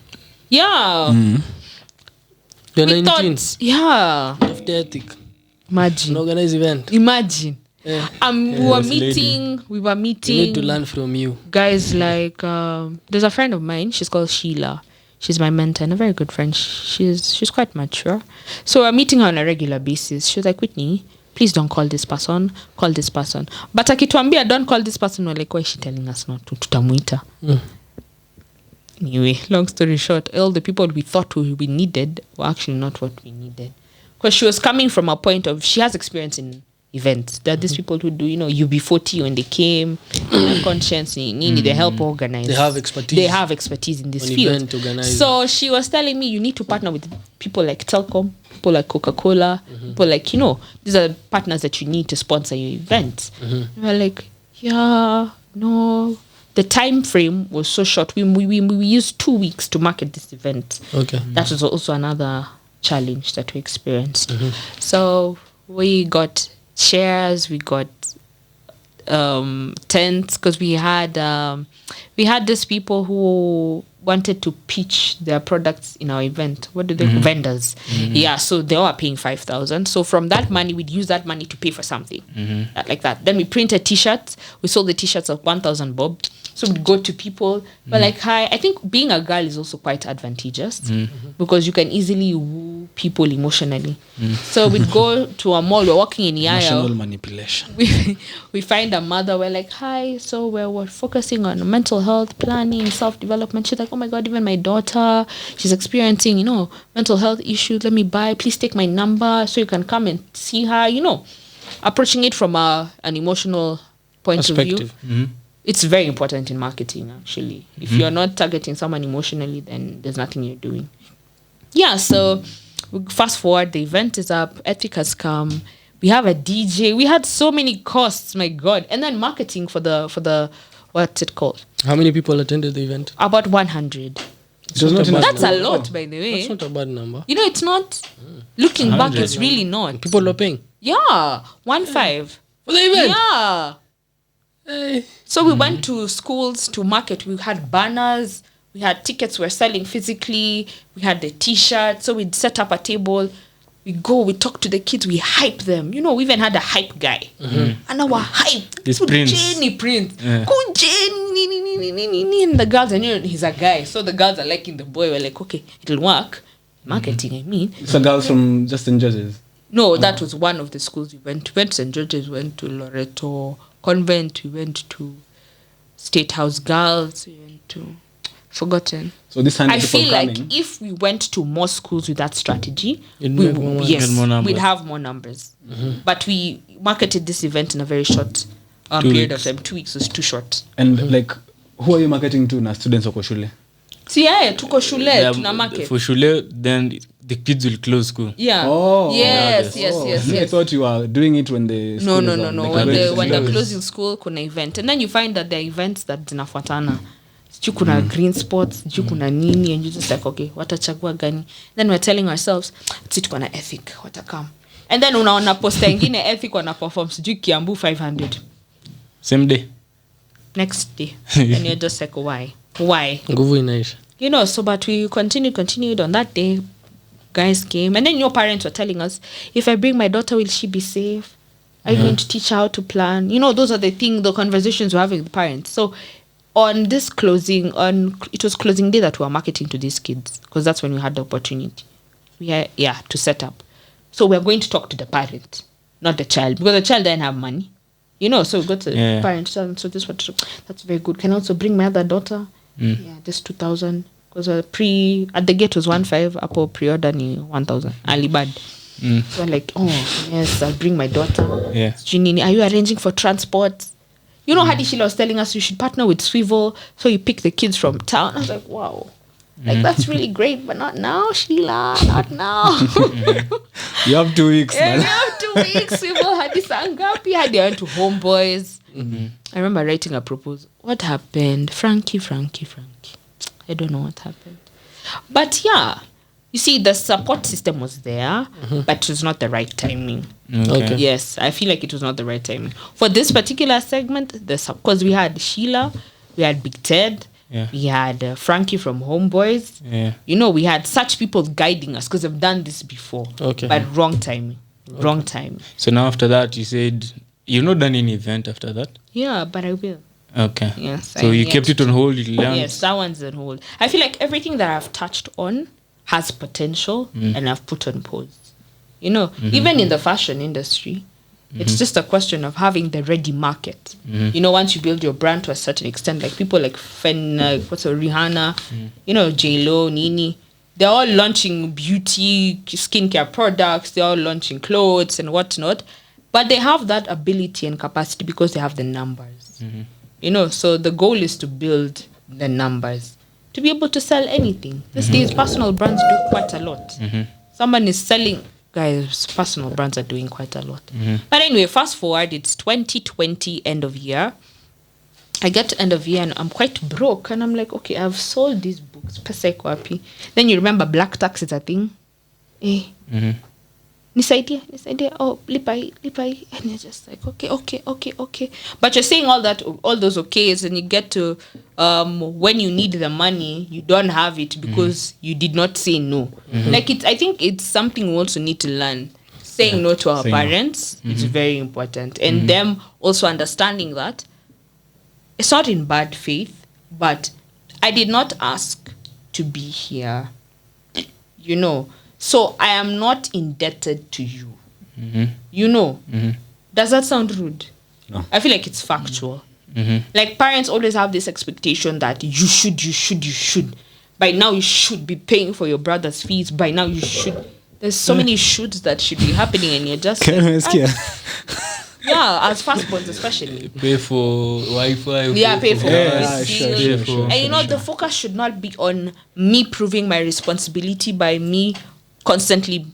Yeah. You're We 19. thought, yeah. After Ethic. Imagine. An organized event. Imagine. Yeah. We were meeting. We need to learn from you. Guys like, there's a friend of mine. She's called Sheila. She's my mentor and a very good friend. She's quite mature. So we're meeting her on a regular basis. She was like, Whitney, please don't call this person. Call this person. But akituambia, don't call this person. We're like, why is she telling us not to? Tutamuita. Anyway, long story short, all the people we thought we needed were actually not what we needed. Because she was coming from a point of, she has experience in events. There are these people who do, UB40 when they came, conscience, they help organize. They have expertise in this on field. Event organizing. So she was telling me, you need to partner with people like Telcom, people like Coca-Cola, people like, these are partners that you need to sponsor your events. We're like, yeah, no. The time frame was so short. We used 2 weeks to market this event. Okay. That was also another challenge that we experienced. So we got chairs, we got tents, because we had these people who wanted to pitch their products in our event. What do they vendors? Yeah, so they were paying 5,000. So from that money, we'd use that money to pay for something like that. Then we printed T-shirts. We sold the T-shirts of 1,000 bob. So we'd go to people, but like, hi, I think being a girl is also quite advantageous because you can easily woo people emotionally. So we'd go to a mall, we're walking in Yaya. Emotional manipulation. We find a mother, we're like, hi, so we're focusing on mental health, planning, self-development. She's like, oh my God, even my daughter, she's experiencing, mental health issues. Let me please take my number so you can come and see her, approaching it from an emotional point of view. It's very important in marketing, actually. If you're not targeting someone emotionally, then there's nothing you're doing. Yeah, so fast forward, the event is up, Ethic has come, we have a DJ, we had so many costs, my God. And then marketing for the what's it called? How many people attended the event? About 100. That's a lot, by the way. That's not a bad number. It's not. Looking back, it's really not. People were paying. Yeah, 15. For the event? Yeah. Hey. So we went to schools to market. We had banners, we had tickets we're selling physically, we had the T-shirts. So we'd set up a table, we talk to the kids, we hype them. We even had a hype guy. And our hype. It's Prince. Jenny Prince. Yeah. And the girls, and he's a guy. So the girls are liking the boy. We're like, okay, it'll work. Marketing, I mean. It's a girls from Justin Judges. No, that was one of the schools we went to. We went to St. George's, we went to Loreto Convent, we went to State House Girls, we went to forgotten. So this I feel like if we went to more schools with that strategy, we'd have more numbers. But we marketed this event in a very short period of time. 2 weeks was too short. And like, who are you marketing to? Na students wako shule? So yeah, tuko shule, tuna market. For shule, then the kids will close school. Yeah. Oh. Yes. I thought you were doing it when the No. Like When they're closing school, kuna event. And then you find that there are events that zinafuatana. Sijui kuna green spots, sijui kuna nini, and you just like, okay, watachagua gani? Then we're telling ourselves, sisi tuko na Ethic, watakam. And then unaona poster ingine Ethic wana perform, sijui Kiambu 500. Same day. Next day. And you're just like, why? Nguvu inaisha. So but we continued on that day. Guys came, and then your parents were telling us, if I bring my daughter, will she be safe? Are you going to teach her how to plan? Those are the conversations we're having with the parents. So on this it was closing day that we were marketing to these kids, because that's when we had the opportunity. To set up. So we're going to talk to the parent, not the child, because the child didn't have money. So we got to the parent, so this that's very good. Can I also bring my other daughter? Yeah, this 2,000. Because at the gate was 1,500, apo pre-order ni 1,000. Alibad. So I'm like, oh yes, I'll bring my daughter. Yeah. Are you arranging for transport? Hadi Sheila was telling us you should partner with Swivel, so you pick the kids from town. I was like, wow. Like that's really great, but not now, Sheila. Not now. You have 2 weeks. Yeah, we have 2 weeks. Swivel hadi sangapi. Hadi I went to Homeboys. I remember writing a proposal. What happened? Frankie. I don't know what happened. But yeah, you see, the support system was there, but it was not the right timing. Okay. Yes, I feel like it was not the right timing. For this particular segment, because we had Sheila, we had Big Ted, we had Frankie from Homeboys. You know, we had such people guiding us because I've done this before. Okay. But wrong timing. Wrong time. So now after that, you said you've not done any event after that? Yeah, but I will. Okay. Yes. So you kept it on hold? You learned? Yes, that one's on hold. I feel like everything that I've touched on has potential and I've put on pause. You know, even in the fashion industry, it's just a question of having the ready market. You know, once you build your brand to a certain extent, like people like Rihanna, you know, J-Lo, Nini, they're all launching beauty, skincare products, they're all launching clothes and whatnot, but they have that ability and capacity because they have the numbers. You know, so the goal is to build the numbers to be able to sell anything. These days, personal brands do quite a lot. Someone is selling, guys, personal brands are doing quite a lot. But anyway, fast forward, it's 2020, end of year. I get to end of year and I'm quite broke. And I'm like, okay, I've sold these books. Pesa iko wapi? Then you remember black tax is a thing. Nisaidie. Oh, lipai. And you're just like, okay. But you're saying all those okays, and you get to when you need the money, you don't have it because you did not say no. Like I think it's something we also need to learn. Saying no to our parents is very important, and them also understanding that it's not in bad faith, but I did not ask to be here, you know. So I am not indebted to you. You know. Does that sound rude? No. I feel like it's factual. Like parents always have this expectation that you should. By now you should be paying for your brother's fees. By now you should. There's so many shoulds that should be happening, and you're just yeah, as firstborns especially. Pay for Wi-Fi. Yeah, pay for sure. And you know, the focus should not be on me proving my responsibility by me constantly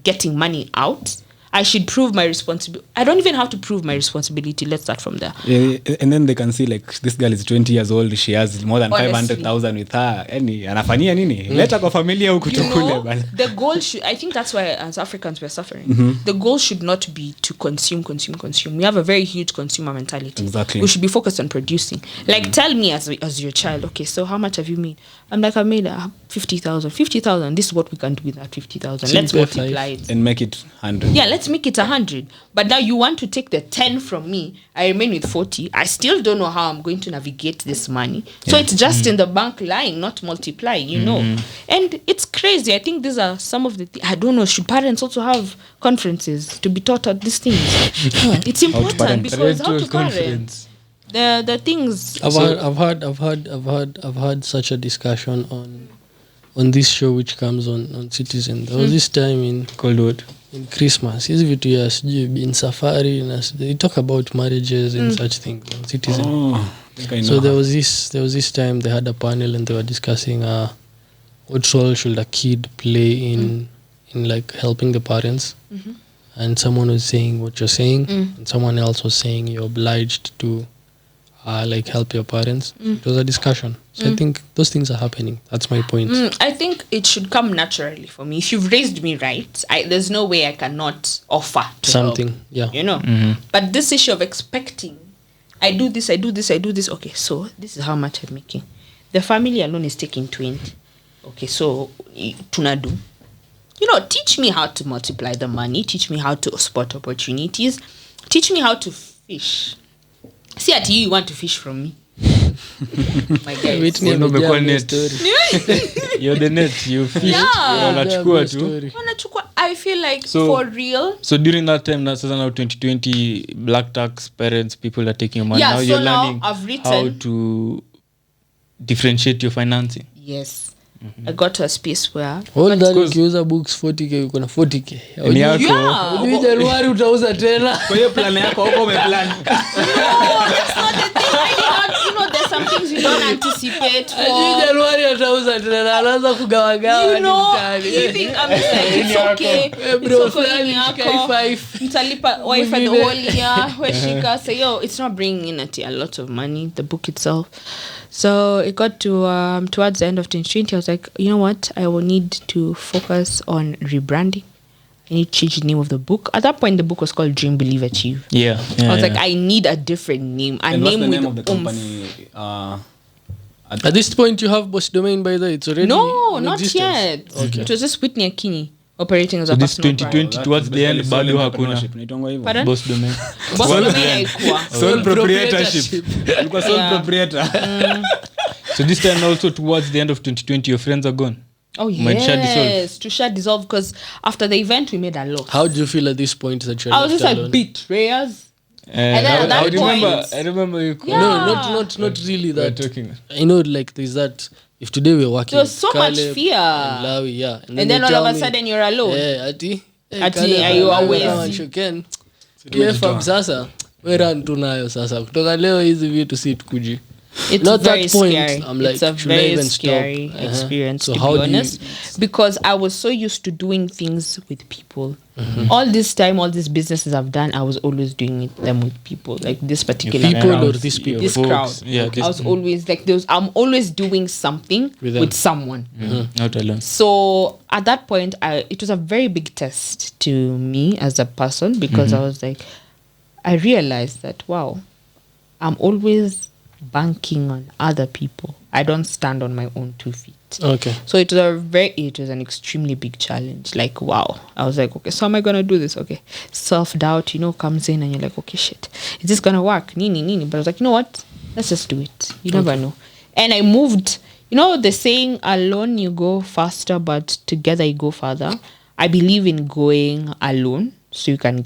getting money out. I should prove my responsibility. I don't even have to prove my responsibility. Let's start from there. Yeah, and then they can see like this girl is 20 years old, she has more than Honestly. 500,000 with her. Anafanyia nini? Leta kwa familia huku tukule bana. The goal should, I think that's why as Africans we're suffering. The goal should not be to consume. We have a very huge consumer mentality. Exactly. We should be focused on producing. Like tell me as your child, okay, so how much have you made? I'm like, I made 50,000. 50,000, this is what we can do with that 50,000. Let's multiply it. And make it 100. Yeah, let's make it 100. But now you want to take the 10 from me. I remain with 40. I still don't know how I'm going to navigate this money. So it's just in the bank lying, not multiplying, you know. And it's crazy. I think these are some of the I don't know, should parents also have conferences to be taught at these things? It's important because how to parent. The things I've had such a discussion on this show which comes on Citizen. There was this time in Called what? in Christmas. Hizi vitu ya sijui in safari na they talk about marriages and such things on Citizen. So there was this time they had a panel and they were discussing what role should a kid play in like helping the parents. And someone was saying what you're saying and someone else was saying you're obliged to like help your parents. It was a discussion. So I think those things are happening. That's my point. I think it should come naturally for me. If you've raised me right, there's no way I cannot offer to Something, help, yeah. you know. But this issue of expecting, I do this. Okay, so this is how much I'm making. The family alone is taking 20. Okay, so tunadu. You know, teach me how to multiply the money. Teach me how to spot opportunities. Teach me how to fish. See, at you want to fish from me. My guys. Whitney You're amejaa story. You're the net. You fish. Yeah. Wanachukua tu. Story. I feel like So- for real. So during that time, now 2020, black tax parents, people are taking your money. Yeah, now so you're now learning I've written- how to differentiate your financing. Yes. I got to a space where All that Because- ukiuza books 40k uko na 40k. Ni yako. yeah. Hujui Januari utauza tena. Kwa hiyo plan yako huko umeplan. No, that's not the thing. I did not, you know, there's some things you don't anticipate for. Januari atauza tena anaanza kugawagawa. You know, you think I'm just like, it's okay. Bro, It's okay, yako. Mtalipa wife the whole year. Weshika. So, it's not bringing in a lot of money, the book itself. So, it got to, towards the end of 2020, I was like, you know what? I will need to focus on rebranding. I need to change the name of the book. At that point, the book was called Dream, Believe, Achieve. Yeah. I was like, I need a different name. And what's the name of the company? At this point, you have Boss Domain, by the way. It's already No, in not existence. yet. Okay. It was just Whitney Akinyi operating as a So this personal brand. 2020 towards the end, bado hakuna. Pardon? Boss domain. Boss Domain haikuwa. Sole proprietorship. Ilikuwa sole Yeah. proprietor. So this time also towards the end of 2020, your friends are gone. Oh, Might share dissolve. yes. To share dissolve because after the event, we made a lot. How do you feel at this point that you're I was left just like, alone? betrayers. And then at that point- I remember you Yeah. No, not really were that. talking. I know, like, there's that. If today we're working, There was so much Caleb fear. and Lawi, yeah, And then they all tell of a me, sudden, you're alone. ati Ati, are you always- KFM sasa wera ntunayo sasa kutoka leo hizi vitu si tukuji. It's Not very that point, scary. I'm like, it's a should I very even stop? scary experience, So to how be do you- honest, because I was so used to doing things with people. All this time, all these businesses I've done, I was always doing them with people. Like this particular People crowd, or these people? this Folks, crowd. yeah, I was always like, I'm always doing something With them. with someone. Not alone. So at that point, it was a very big test to me as a person because I was like, I realized that, wow, I'm always banking on other people. I don't stand on my own 2 feet. Okay. So it was an extremely big challenge. Like, wow. I was like, okay, so am I going to do this? Okay. Self-doubt, comes in and you're like, okay, shit. Is this going to work? Nini. But I was like, you know what? Let's just do it. You never know. And I moved, the saying, alone you go faster, but together you go farther. I believe in going alone so you can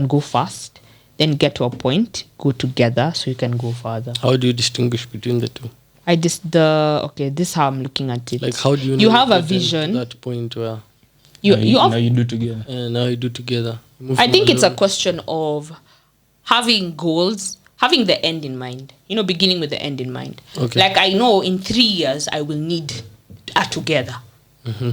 go fast, then get to a point, go together so you can go farther. How do you distinguish between the two? This is how I'm looking at it. Like, how do you know you have a to get to vision. that point where Now you do together. now you do together? Move I from think it's a alone. question of having goals, having the end in mind, beginning with the end in mind. Okay. Like I know in 3 years I will need a together.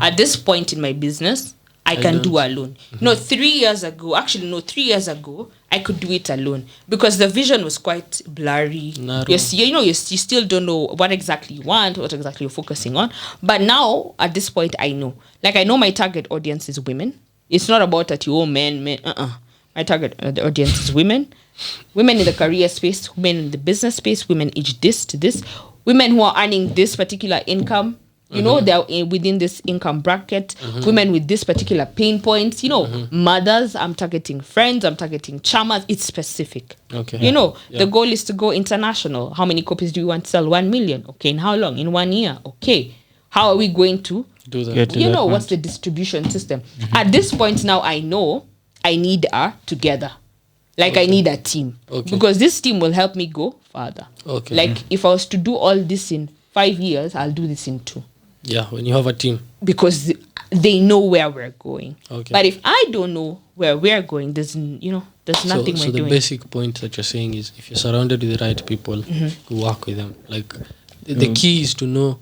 At this point in my business, I can do alone. 3 years ago, 3 years ago, I could do it alone because the vision was quite blurry. Narrow. You still don't know what exactly you want, what exactly you're focusing on. But now, at this point, I know. Like, I know my target audience is women. It's not about that you men. My target audience is women. Women in the career space, women in the business space, women age this to this. Women who are earning this particular income. They're within this income bracket. Women with this particular pain points. Mothers, I'm targeting friends, I'm targeting chamas. It's specific. Okay. The goal is to go international. How many copies do you want to sell? 1 million. Okay. In how long? In 1 year. Okay. How are we going to Do that. Get to that what's the distribution system? At this point now, I know I need a together. Like I need a team. Okay. Because this team will help me go further. Okay. Like if I was to do all this in 5 years, I'll do this in 2. Yeah, when you have a team. Because they know where we're going. Okay. But if I don't know where we're going, there's nothing So we're the doing. basic point that you're saying is if you're surrounded with the right people, you work with them. Like the key is to know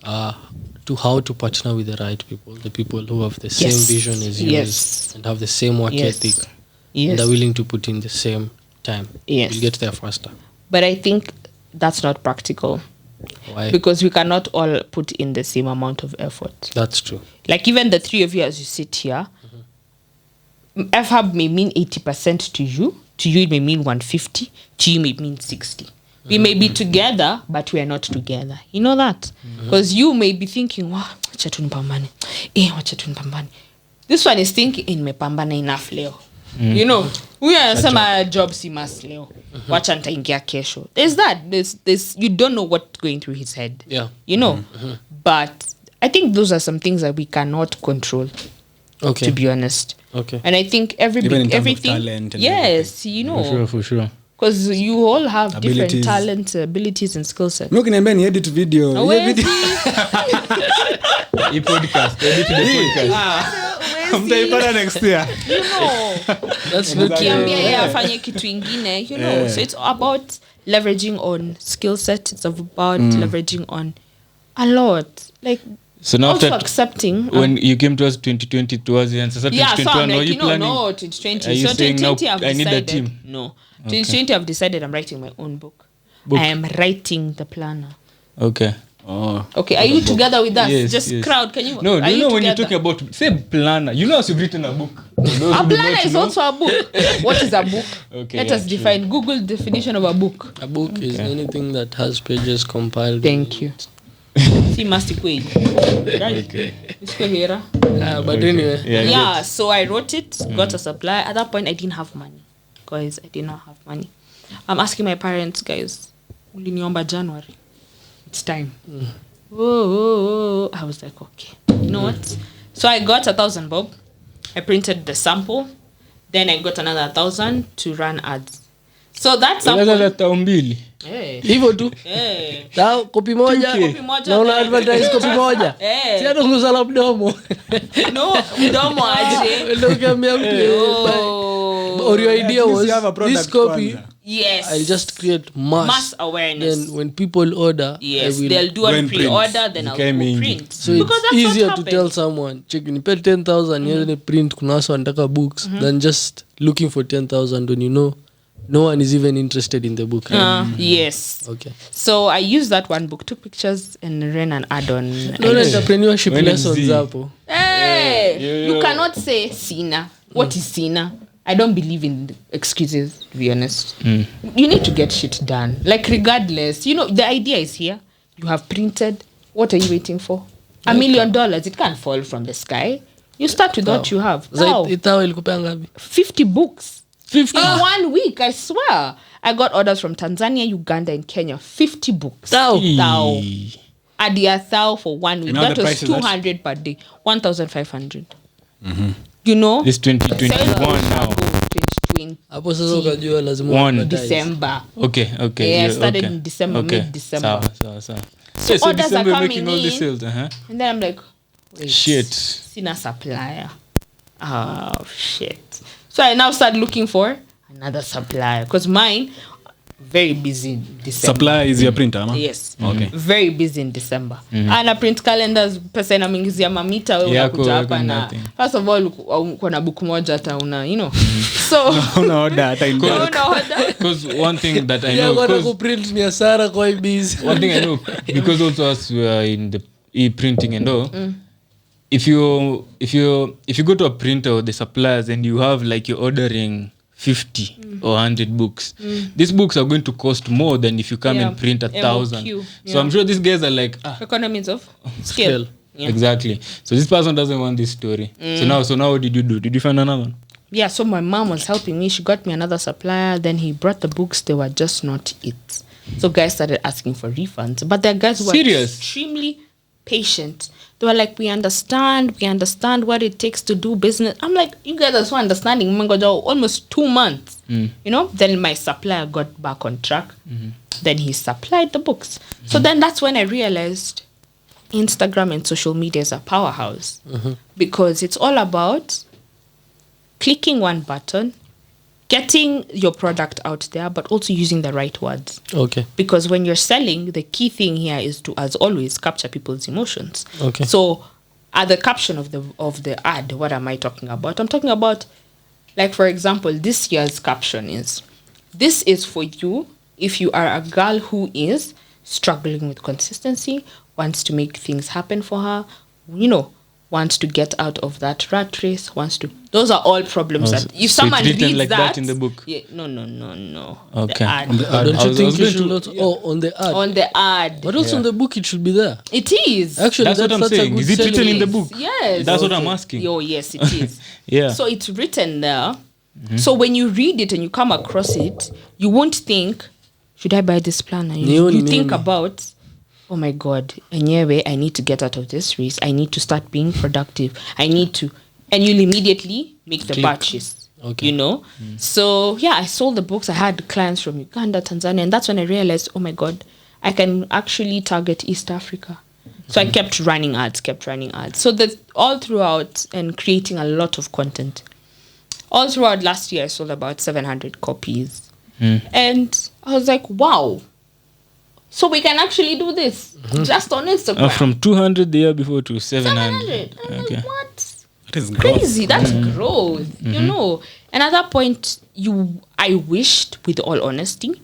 to how to partner with the right people, the people who have the same Yes. vision as you Yes. and have the same work Yes. ethic Yes. and are willing to put in the same time. Yes. You'll get there faster. But I think that's not practical. Why? Because we cannot all put in the same amount of effort. That's true. Like even the 3 of you as you sit here, FHub may mean 80% to you it may mean 150, to you may mean 60. We may be together, but we are not together. You know that? Because you may be thinking, wow, wacha tu nipambane. Wacha tu nipambane. This one is thinking, nimepambana enough leo. Huyu anasema job si mas leo. Wacha nitaingia kesho. There's that. There's you don't know what's going through his head. Yeah. But I think those are some things that we cannot control, Okay. to be honest. Okay. And I think Even in terms of everything, talent and yes, For sure. because you all have different Abilities. talents, abilities, and skill sets. Ukiniambia ni edit video. Hawezi. Hii podcast, edit the podcast. Mtaipata next year. That's not Ukiambia yeye afanye kitu ingine, so it's about leveraging on skill set. It's about leveraging on a lot. Like, So now also after accepting. when you came to us 2020 towards the end, so Yeah, so 2021, I'm were like, you planning? no, 2020. Are you So saying now 2020, I've I need a decided. team? No. 2020, I've decided I'm writing my own book. Book. I am writing the planner. Okay. Oh. Okay, are you together with us? Yes, Just yes. crowd, can you? No, are you know when you're together? talking about say planner, you know as you've written a book. For those A who do planner not is know. also a book. What is a book? Okay, Let yeah, us true. define. Google definition of a book. A book is anything that has pages compiled. Thank you. See, Master Quaid. But anyway, Yeah, so I wrote it, got a supply. At that point, I didn't have money. Guys, I did not have money. I'm asking my parents, guys, uliniomba January. It's time. Whoa. I was like, okay. You know what? So I got 1,000 bob. I printed the sample. Then I got another 1,000 to run ads. So that Unaweza sample... leta mbili. Hey. hivyo tu. Hey. Sawa, kopi moja. Kopi moja Na una na- advertise kopi moja. Si hata nguza la mdomo. No, mdomo aje. Ndio ukiambia mtu, Oh. or your idea At least was you have a product this copy kwanza. Yes. I'll just create mass. Mass awareness. Then when people order, Yes, I will. they'll do go a and print. pre-order, then I'll Okay, go mingi. print. So because it's that's easier what to happened. tell someone, check, nipe 10,000 niende print, kuna watu wanataka books, than just looking for 10,000 when you know no one is even interested in the book. Right? Yes. Okay. So I used that one book, took pictures, and ran an add-on. No entrepreneurship When is lessons Z? hapo. Hey, you cannot say Sina. What is Sina? I don't believe in excuses, to be honest. You need to get shit done. Like, regardless, you know, the idea is here. You have printed. What are you waiting for? $1 million. It can't fall from the sky. You start with what you have. Now, Itawa ilikupea ngapi? 50 books. 50 in 1 week, I swear. I got orders from Tanzania, Uganda, and Kenya. 50 books. Thou. Adi a thou for 1 week. And now That the was price is that? 200 per day. 1,500. You know? This 2021 now. 2020. Hapo sasa ukajua lazima One. advertise. December. Okay. Yeah, I started okay. in December, Okay. mid-December. Sawa. So So orders December are making coming all the in. sales, And then I'm like, wait. Shit. Sina supplier. Oh, shit. So I now start looking for another supplier. Because mine, very busy in December. Supply is your printer, ama? Yes. Okay. Very busy in December. Ana print calendars, pesa inamingizia mamita wewe Yako, unakuja hapa yako na nothing. first of all uko na book moja hata una, you know. So Una order hata in bulk. una order. Because one thing that I Yeah, know, kwenda 'cause kuprint ni hasara kwa hii busy. one thing I know, because also as we are in the e-printing and all, if you go to a printer or the suppliers and you have like you're ordering 50 or 100 books, these books are going to cost more than if you come Yeah. and print 1,000. MOQ, So I'm sure these guys are like, Economies of scale. Yeah. exactly. So this person doesn't want this story. So now what did you do? Did you find another one? Yeah, so my mom was helping me. She got me another supplier. Then he brought the books. They were just not it. So guys started asking for refunds. But the guys were Serious? extremely patient. They were like, we understand what it takes to do business. I'm like, you guys are so understanding. Almost 2 months. You know? Then my supplier got back on track. Then he supplied the books. So then that's when I realized Instagram and social media is a powerhouse. Because it's all about clicking one button, getting your product out there, but also using the right words. Okay. Because when you're selling, the key thing here is to, as always, capture people's emotions. Okay. So at the caption of the ad, what am I talking about? I'm talking about, like, for example, this year's caption is, this is for you if you are a girl who is struggling with consistency, wants to make things happen for her, you know, wants to get out of that rat race, wants to... Those are all problems. Oh, that if so someone it's written reads like that in the book? Yeah, no. Okay. The ad. On the ad. Don't I you was think you going should to- not... on the ad. On the ad. But also on the book, it should be there. It is. Actually, That's what I'm a saying. good Is it selling- written in the book? Yes. That's what I'm asking. Oh, yes, it is. Yeah. So it's written there. So when you read it and you come across it, you won't think, should I buy this planner? You Nioni think mimi. about, oh my God, anyway, I need to get out of this race. I need to start being productive. I need to, and you'll immediately make the purchase. Okay. You know? So yeah, I sold the books. I had clients from Uganda, Tanzania, and that's when I realized, oh my God, I can actually target East Africa. So I kept running ads. So that all throughout and creating a lot of content. All throughout last year, I sold about 700 copies. And I was like, wow. So we can actually do this just on Instagram. From 200 the year before to 700. 700. I'm Okay. like, what? That is growth. Crazy. That's growth, you know. And at that point, I wished, with all honesty,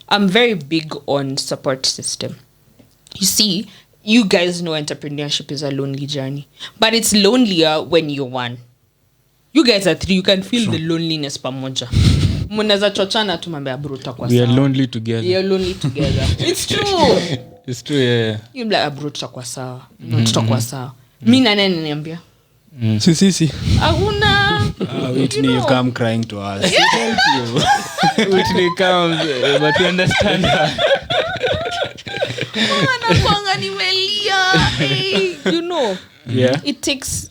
I'm very big on support system. You see, you guys know entrepreneurship is a lonely journey, but it's lonelier when you're one. You guys are three, you can feel the loneliness pamoja. Mnaweza chochana tu mambo ya bro utakuwa We are sawa. lonely together. We are lonely together. It's true. It's true, yeah. You be like, bro tutakuwa sawa. Tutakuwa sawa. Mimi na nani niambia? Sisi. Hakuna. Whitney, you come crying to us. Whitney comes, but you understand her. Anakuanga nimelia. You know. Yeah. It takes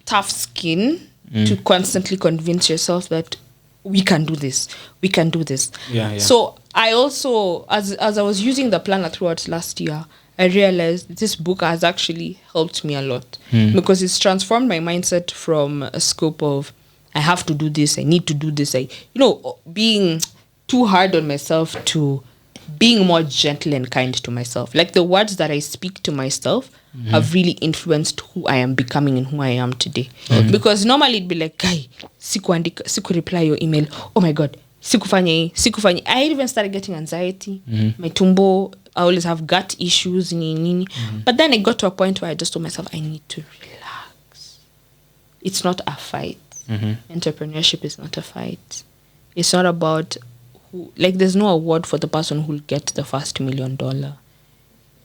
tough skin to constantly convince yourself that we can do this. We can do this. Yeah. So I also, as I was using the planner throughout last year, I realized this book has actually helped me a lot because it's transformed my mindset from a scope of I have to do this, I need to do this, being too hard on myself to being more gentle and kind to myself. Like the words that I speak to myself have really influenced who I am becoming and who I am today. Because normally it'd be like, guy, siku reply your email. Oh my God, sikufanya. I even started getting anxiety. My tumbo, I always have gut issues. But then I got to a point where I just told myself, I need to relax. It's not a fight. Entrepreneurship is not a fight. It's not about there's no award for the person who'll get the first $1 million.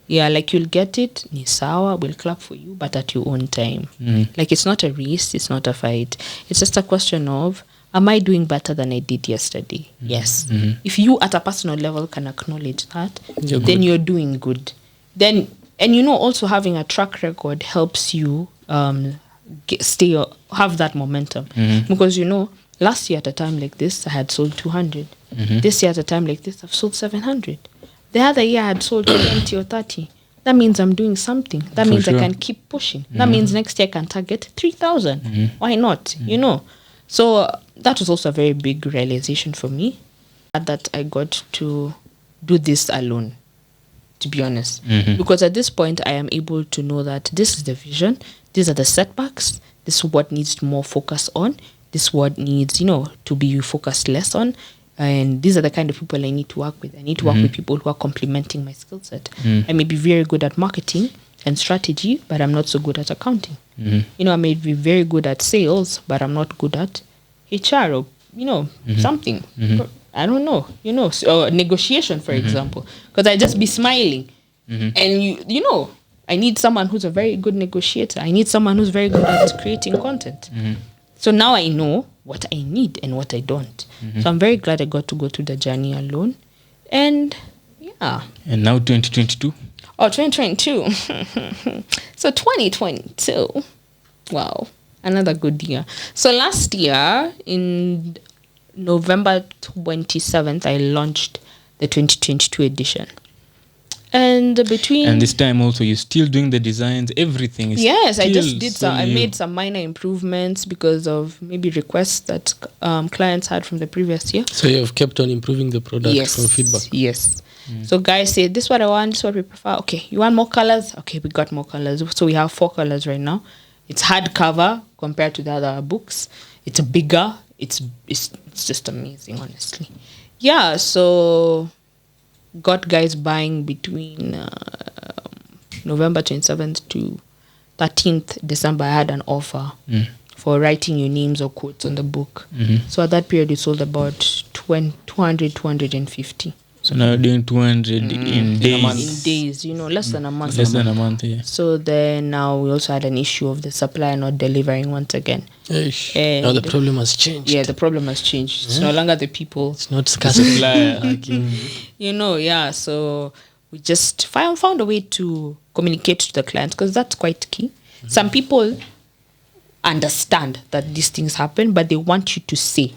Yeah, like you'll get it, ni sawa, we'll clap for you, but at your own time. Like it's not a race, it's not a fight. It's just a question of, am I doing better than I did yesterday? Yes. If you at a personal level can acknowledge that, then you're doing good. Then, and also having a track record helps you have that momentum. Because last year at a time like this, I had sold 200. This year at a time like this, I've sold 700. The other year I had sold 20 or 30. That means I'm doing something. That means sure. I can keep pushing. That means next year I can target 3,000. Why not? So that was also a very big realization for me, that I got to do this alone, to be honest. Because at this point I am able to know that this is the vision, these are the setbacks, this is what needs more focus on, this is what needs, to be focused less on. And these are the kind of people I need to work with. I need to work with people who are complementing my skill set. I may be very good at marketing and strategy, but I'm not so good at accounting. I may be very good at sales, but I'm not good at HR or, something. I don't know, or negotiation, for example. Because I just be smiling. And, I need someone who's a very good negotiator. I need someone who's very good at creating content. So now I know what I need and what I don't. So I'm very glad I got to go through the journey alone. And yeah. And now 2022? Oh, 2022. So 2022. Wow. Another good year. So last year, in November 27th, I launched the 2022 edition. And this time also you're still doing the designs, everything is yes, I just did so I made some minor improvements because of maybe requests that clients had from the previous year. So you've kept on improving the product from feedback. Yes. So guys say, this is what I want, this is what we prefer. Okay, you want more colors? Okay, we got more colors. So we have 4 colors right now. It's hardcover compared to the other books. It's bigger. It's just amazing, honestly. Yeah, so got guys buying between November 27th to 13th December. I had an offer for writing your names or quotes on the book. So at that period, we sold about 250. So now you're doing 200 in days. In days, less than a month. Less than a month, yeah. So then now we also had an issue of the supplier not delivering once again. Now the problem has changed. Yeah, the problem has changed. It's no longer the people. It's not scarcity. Yeah. So we just found a way to communicate to the client, because that's quite key. Some people understand that these things happen, but they want you to say.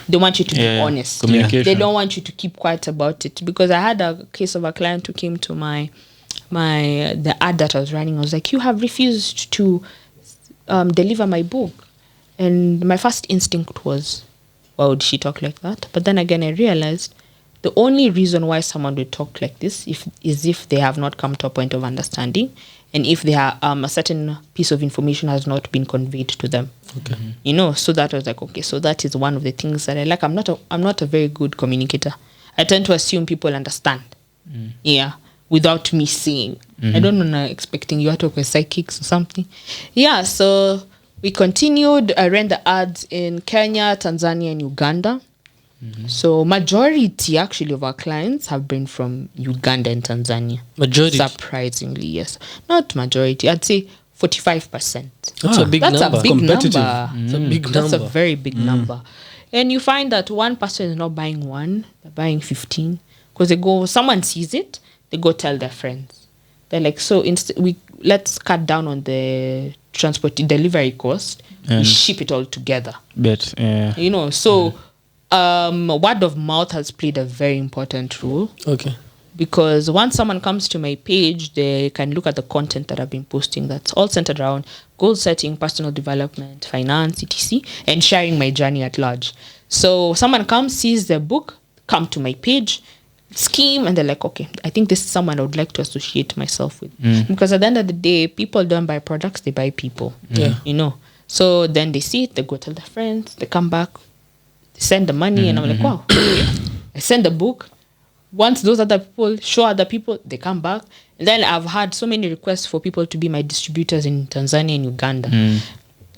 They want you to be honest. Communication. They don't want you to keep quiet about it. Because I had a case of a client who came to the ad that I was running. I was like, you have refused to deliver my book. And my first instinct was, why would she talk like that? But then again, I realized The only reason why someone would talk like this is if they have not come to a point of understanding, and if they are a certain piece of information has not been conveyed to them. Okay. So that was like, okay, so that is one of the things that I like. I'm not a very good communicator. I tend to assume people understand. Yeah, without me saying. I don't know, expecting you to talk with psychics or something. Yeah, so we continued. I ran the ads in Kenya, Tanzania, and Uganda. So majority actually of our clients have been from Uganda and Tanzania. Majority? Surprisingly, yes. Not majority. I'd say 45%. That's a big That's number. a big Competitive. number. It's a big That's number. a very big number. And you find that one person is not buying one, they're buying 15. Because someone sees it, they go tell their friends. They're like, so let's cut down on the transport delivery cost. We ship it all together. So word of mouth has played a very important role. Okay. Because once someone comes to my page, they can look at the content that I've been posting that's all centered around goal setting, personal development, finance, etc., and sharing my journey at large. So someone comes, sees the book, come to my page, scheme, and they're like, okay, I think this is someone I would like to associate myself with. Because at the end of the day, people don't buy products, they buy people. Yeah. So then they see it, they go tell their friends, they come back, they send the money, and I'm like, wow. I send the book. Once those other people show other people, they come back. And then I've had so many requests for people to be my distributors in Tanzania and Uganda,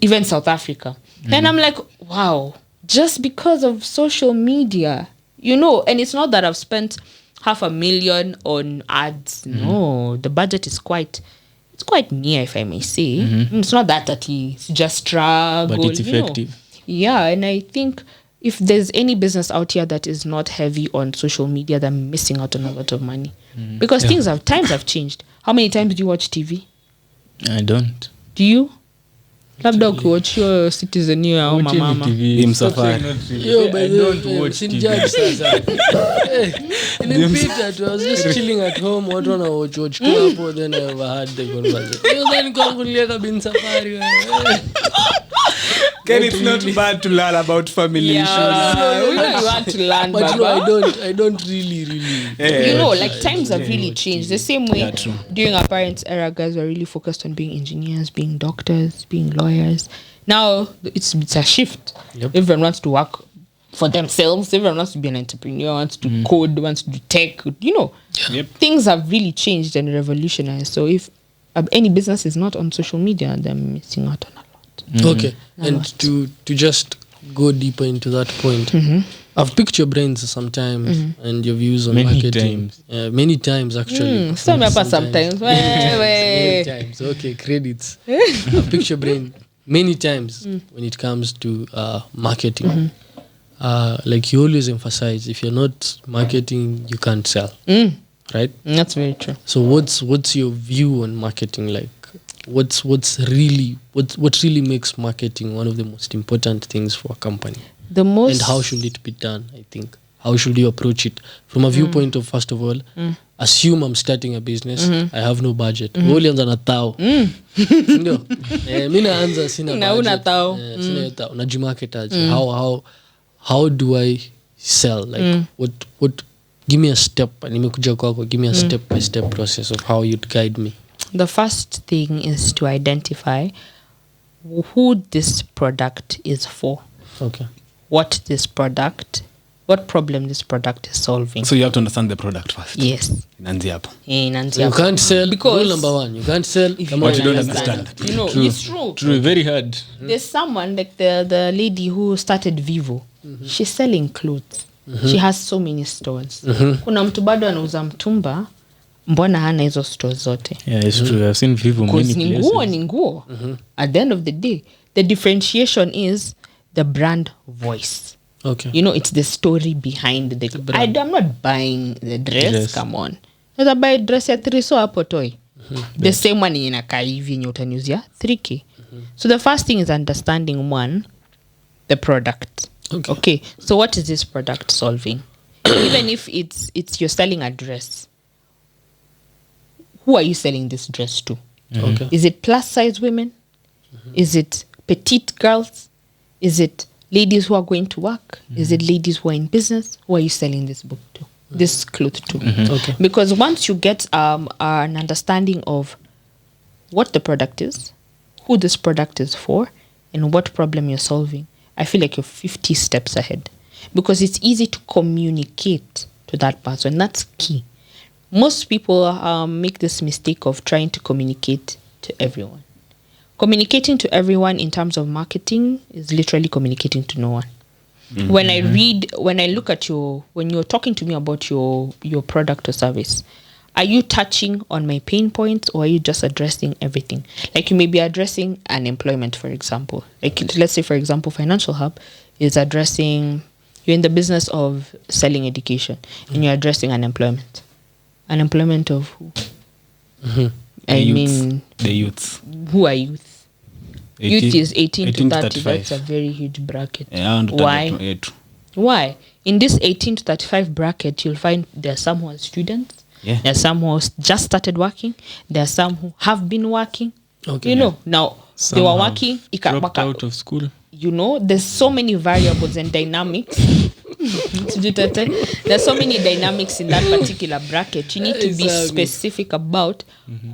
even South Africa. And I'm like, wow, just because of social media, and it's not that I've spent $500,000 on ads. No, the budget is quite near, if I may say. It's not that it's just struggle. But it's effective. Yeah, and I think if there's any business out here that is not heavy on social media, they're missing out on a lot of money. Because times have changed. How many times do you watch TV? I don't. Do you? Labda ukiwatch your Citizen News au mama. Yo, by the way, sinjudge sasa. Nilipita tu, I was just chilling at home, watu watch tu hapo, then I overheard the conversation. Then kuangulia kabin safari. Ken, it's not bad to learn about family issues. We know you want to learn, But I don't really. Times have really changed. The same way during our parents' era, guys were really focused on being engineers, being doctors, being lawyers. Now it's a shift. Yep. Everyone wants to work for themselves. Everyone wants to be an entrepreneur, wants to code, wants to do tech. Things have really changed and revolutionized. So if any business is not on social media, they're missing out on a lot. Okay. And to just go deeper into that point, I've picked your brains sometimes and your views on marketing. Many times actually. Sometimes. Many times. Okay, credits. I've picked your brain many times when it comes to marketing. Like you always emphasize, if you're not marketing, you can't sell. Right? That's very true. So what's your view on marketing like? What really makes marketing one of the most important things for a company? And how should it be done, I think? How should you approach it? From a viewpoint of, first of all, assume I'm starting a business, I have no budget. Ulianza na tao. Ndio. Mimi naanza sina budget. Una tao. Sina tao. Unajimarket aje? How do I sell? Like what give me a step. Nimekuja kwako, give me a step by step process of how you'd guide me. The first thing is to identify who this product is for. Okay. What problem this product is solving. So you have to understand the product first. Yes. Inanzi hapo. You can't sell. Because rule number one, you can't sell if what you don't understand. It's true. True, very hard. There's someone like the lady who started Vivo. She's selling clothes. She has so many stores. Kuna mtu bado anauza mtumba, mbona hana hizo stores zote? Yeah, it's true. I've seen Vivo many places. Ni nguo. At the end of the day, the differentiation is the brand voice. Okay. It's the story behind the brand. I'm not buying the dress. Come on. Naweza buy dress ya 3 so hapo toy. The same one inakaa hivi yenye utaniuzia 3K. So the first thing is understanding the product. Okay. So what is this product solving? Even if it's you're selling a dress, who are you selling this dress to? Okay. Is it plus size women? Is it petite girls? Is it ladies who are going to work? Is it ladies who are in business? Who are you selling this book to? this cloth too. Okay. Because once you get an understanding of what the product is, who this product is for, and what problem you're solving, I feel like you're 50 steps ahead. Because it's easy to communicate to that person. That's key. Most people make this mistake of trying to communicate to everyone. Communicating to everyone in terms of marketing is literally communicating to no one. When I look at when you're talking to me about your product or service, are you touching on my pain points, or are you just addressing everything? Like, you may be addressing unemployment, for example. Like, let's say, for example, Financial Hub is addressing, you're in the business of selling education, and you're addressing unemployment. Unemployment of who? I mean, the youths. Who are youth? 18 Youth is 18 to 30. 35. That's a very huge bracket. Yeah, Why? Why? In this 18 to 35 bracket, you'll find there are some who are students. Yeah. There are some who just started working. There are some who have been working. Okay. You know, now Some they were have working. dropped out of school. You know, there's so many variables and dynamics. There's so many dynamics in that particular bracket. You need to be specific about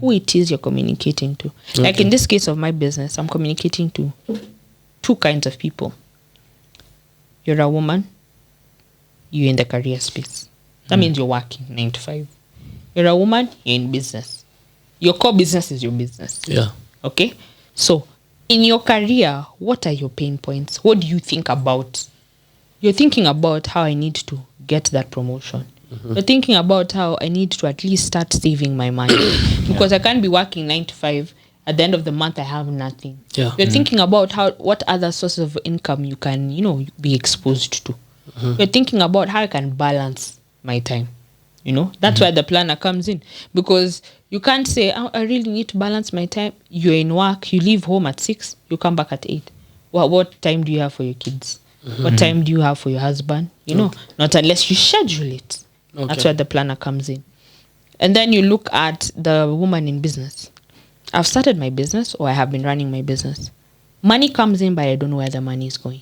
who it is you're communicating to. Okay. Like in this case of my business, I'm communicating to two kinds of people. You're a woman. You're in the career space. That means you're working 9 to 5. You're a woman. You're in business. Your core business is your business. Yeah. Okay? So, in your career, what are your pain points? What do you think about? You're thinking about how I need to get that promotion. You're thinking about how I need to at least start saving my money. Because I can't be working 9 to 5. At the end of the month, I have nothing. Yeah. You're thinking about what other sources of income you can, be exposed to. You're thinking about how I can balance my time. That's where the planner comes in. Because you can't say, I really need to balance my time. You're in work, you leave home at 6, you come back at 8. What time do you have for your kids? What time do you have for your husband? Not unless you schedule it. Okay. That's where the planner comes in. And then you look at the woman in business. I've started my business, or I have been running my business. Money comes in, but I don't know where the money is going.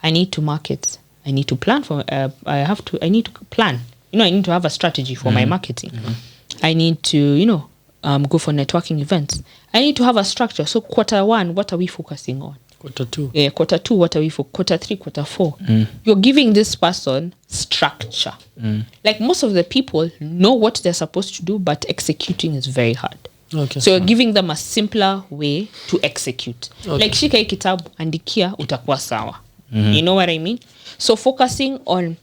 I need to market. I need to plan for. I need to plan. I need to have a strategy for my marketing. I need to, go for networking events. I need to have a structure. So quarter 1, what are we focusing on? Quarter 2. Yeah, quarter 2, what are we for? Quarter 3, quarter 4. You're giving this person structure. Like, most of the people know what they're supposed to do, but executing is very hard. Okay. So you're giving them a simpler way to execute. Okay. Like, shika hii kitabu, andikia, utakuwa sawa. You know what I mean? So focusing on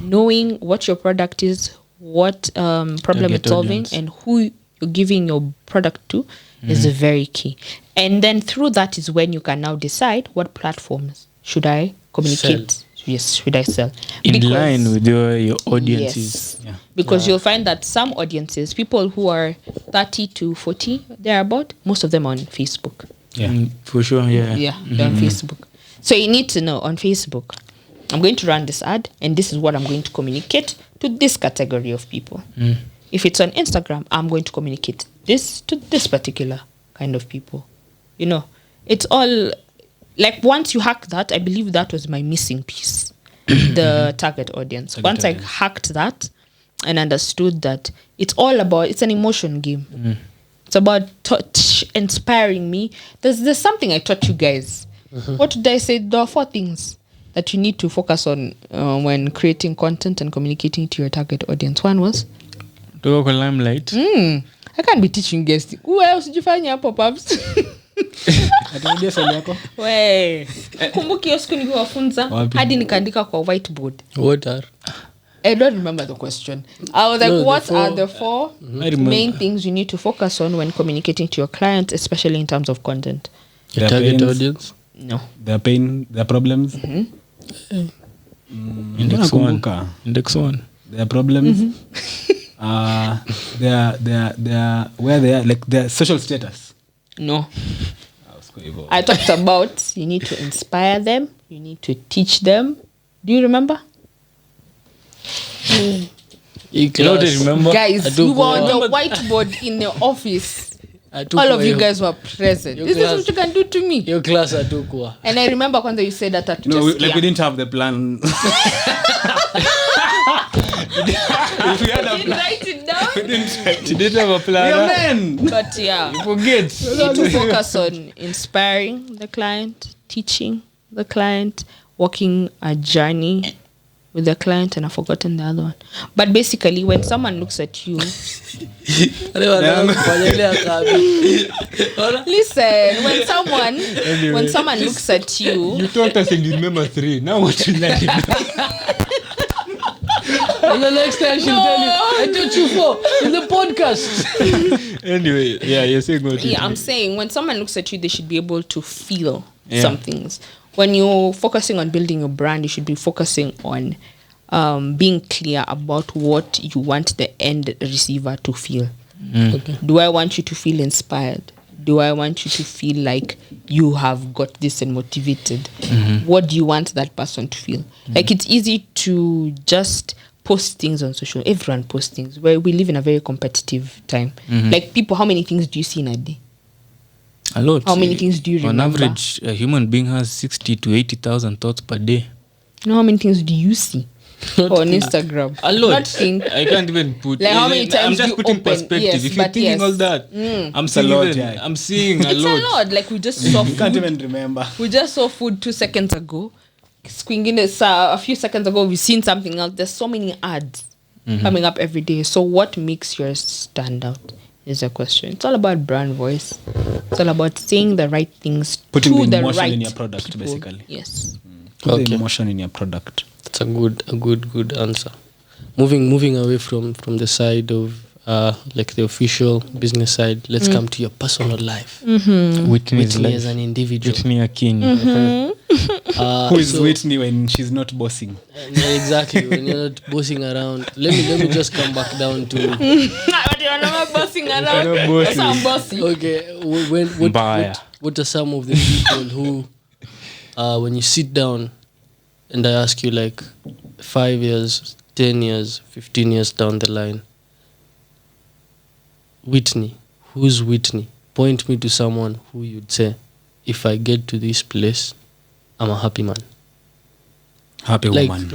knowing what your product is, what problem Target it's solving, audience. and who you're giving your product to is very key. And then through that is when you can now decide what platforms should I communicate. Yes, should I sell? In line with your audiences. Yes. Because you'll find that some audiences, people who are 30 to 40, thereabout, most of them are on Facebook. Yeah. For sure, yeah. Yeah, they're on Facebook. So you need to know, on Facebook, I'm going to run this ad, and this is what I'm going to communicate to this category of people. If it's on Instagram, I'm going to communicate this to this particular kind of people. It's all, like, once you hack that, I believe that was my missing piece, the target audience. Once I hacked that and understood that it's all about, it's an emotion game. It's about inspiring me. There's something I taught you guys. What did I say? There are 4 things that you need to focus on when creating content and communicating to your target audience. One was Toka kwa limelight. I can't be teaching guests. Who else did you find your pop-ups? Aturudia swali yako. We kumbuki hiyo siku niliwafunza Wapi? hadi nikaandika kwa whiteboard. What are? I don't remember the question. I was like, No, the what 4 are the 4 I remember. main things you need to focus on when communicating to your clients, especially in terms of content? Your Their target pains, audience? Their pain, their problems. Index 1. Nakumbuka. Index 1. Their problems. Their where they are, like their social status. No. I talked about you need to inspire them, you need to teach them. Do you remember? You know what I remember? Guys, we were on the whiteboard in the office. All of you guys were present. Is this what you can do to me? Your class atukwa. And I remember when you said that at No, we didn't have the plan. If we had a Didn't write it down. you didn't have a plan. But yeah, You forget. you need to focus on inspiring the client, teaching the client, walking a journey with the client, and I've forgotten the other one. But basically, when someone looks at you, listen, when someone looks at you, You taught us and you remember 3. Now what you learn? And the next time she'll tell you, I taught you 4 in the podcast. Anyway, yeah, you're saying what? I'm saying when someone looks at you, they should be able to feel Yeah. some things. When you're focusing on building a brand, you should be focusing on being clear about what you want the end receiver to feel. Okay. Do I want you to feel inspired? Do I want you to feel like you have got this and motivated? What do you want that person to feel? Like, it's easy to just post things on social. Everyone posts things. Where we live in a very competitive time. Like, people, how many things do you see in a day? A lot. How many things do you remember? On average, a human being has 60 to 80,000 thoughts per day. You know how many things do you see on Instagram? A lot. Not think. I can't even put. Like, how many times I'm just you putting open? perspective. Yes, if you're but thinking yes. all that, I'm a seeing lot, even, yeah. I'm seeing a It's lot. a lot. Like, we just saw Can't food. even remember. We just saw food 2 seconds ago. A few seconds ago, we've seen something else. There's so many ads coming up every day. So what makes yours stand out is a question. It's all about brand voice. It's all about saying the right things Putting to the the emotion right in your product, people. basically. Yes. Put Okay. the emotion in your product. That's a good answer. Moving away from the side of like the official business side, let's come to your personal life. Whitney's Whitney as life. an individual. Whitney Akinyi. Who is Whitney when she's not bossing? Exactly, when you're not bossing around. Let me just come back down to But you're not bossing around. You're not bossing. That's how I'm bossy. okay. What are some of the people who, when you sit down, and I ask you like 5 years, 10 years, 15 years down the line, Whitney, who's Whitney? Point me to someone who you'd say, if I get to this place, I'm a happy man. Happy woman.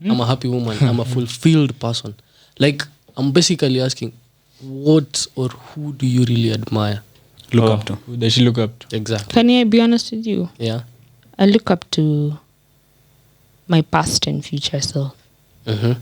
I'm a happy woman. I'm a fulfilled person. Like, I'm basically asking, what or who do you really admire? Look up to. Who does she look up to? Exactly. Can I be honest with you? Yeah. I look up to my past and future self. Mm-hmm.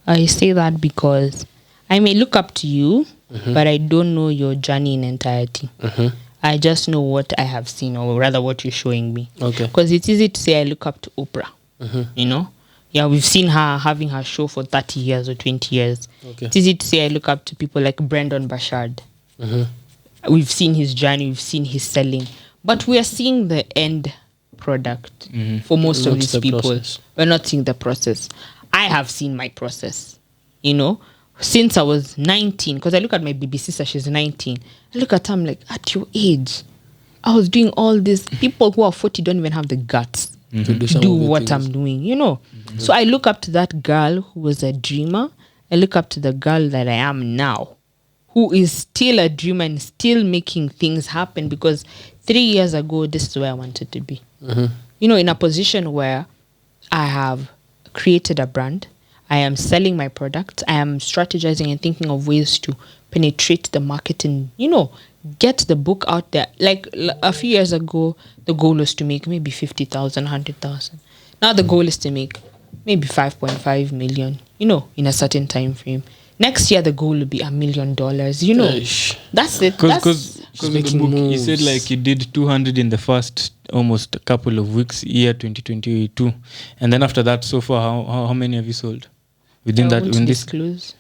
I say that because I may look up to you, but I don't know your journey in entirety. Mm-hmm. I just know what I have seen, or rather what you're showing me. Okay. Because it's easy to say I look up to Oprah. Mm-hmm. You know? Yeah, we've seen her having her show for 30 years or 20 years. Okay. It's easy to say I look up to people like Brendan Bashard. Mm-hmm. We've seen his journey, we've seen his selling. But we are seeing the end product for most of Not these the people. process. We're not seeing the process. I have seen my process, you know, since I was 19. Because I look at my baby sister, she's 19. I look at her, I'm like, at your age, I was doing all this. People who are 40 don't even have the guts To to some do of the what things. I'm doing, you know. So I look up to that girl who was a dreamer. I look up to the girl that I am now, who is still a dreamer and still making things happen, because 3 years ago, this is where I wanted to be. You know, in a position where I have created a brand, I am selling my products, I am strategizing and thinking of ways to penetrate the market and, you know, get the book out there. Like a few years ago, the goal was to make maybe 50,000, 100,000. Now the goal is to make maybe 5.5 million, you know, in a certain time frame. Next year, the goal will be $1 million, you know. Eish. That's it. Because in the making book, you said moves. like you did 200 in the first almost a couple of weeks, year 2022. And then after that, so far, how many have you sold? Within that, in this disclose.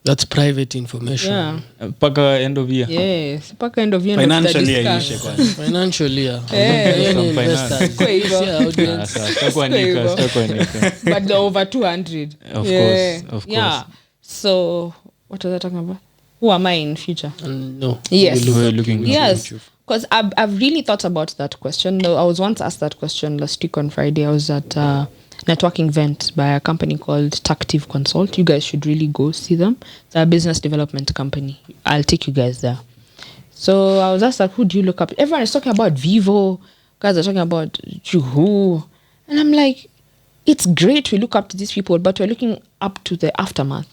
That's private information. Yeah. paka end of year. Yes. Mpaka end of year. Financially, discuss. Financially, yeah. Eh. Any Some investors. Kwa hivyo. Yeah, audience. Sitakuanika. But they're over 200. Of course. Yeah. So, what was I talking about? Who am I in future? No. Yes. We look We're up to looking you. at Yes. YouTube. Because I've really thought about that question. I was once asked that question last week on Friday. I was at a networking event by a company called Tactive Consult. You guys should really go see them. They're a business development company. I'll take you guys there. So I was asked, like, who do you look up to? Everyone is talking about Vivo. Guys are talking about Juhu. And I'm like, it's great we look up to these people, but we're looking up to the aftermath.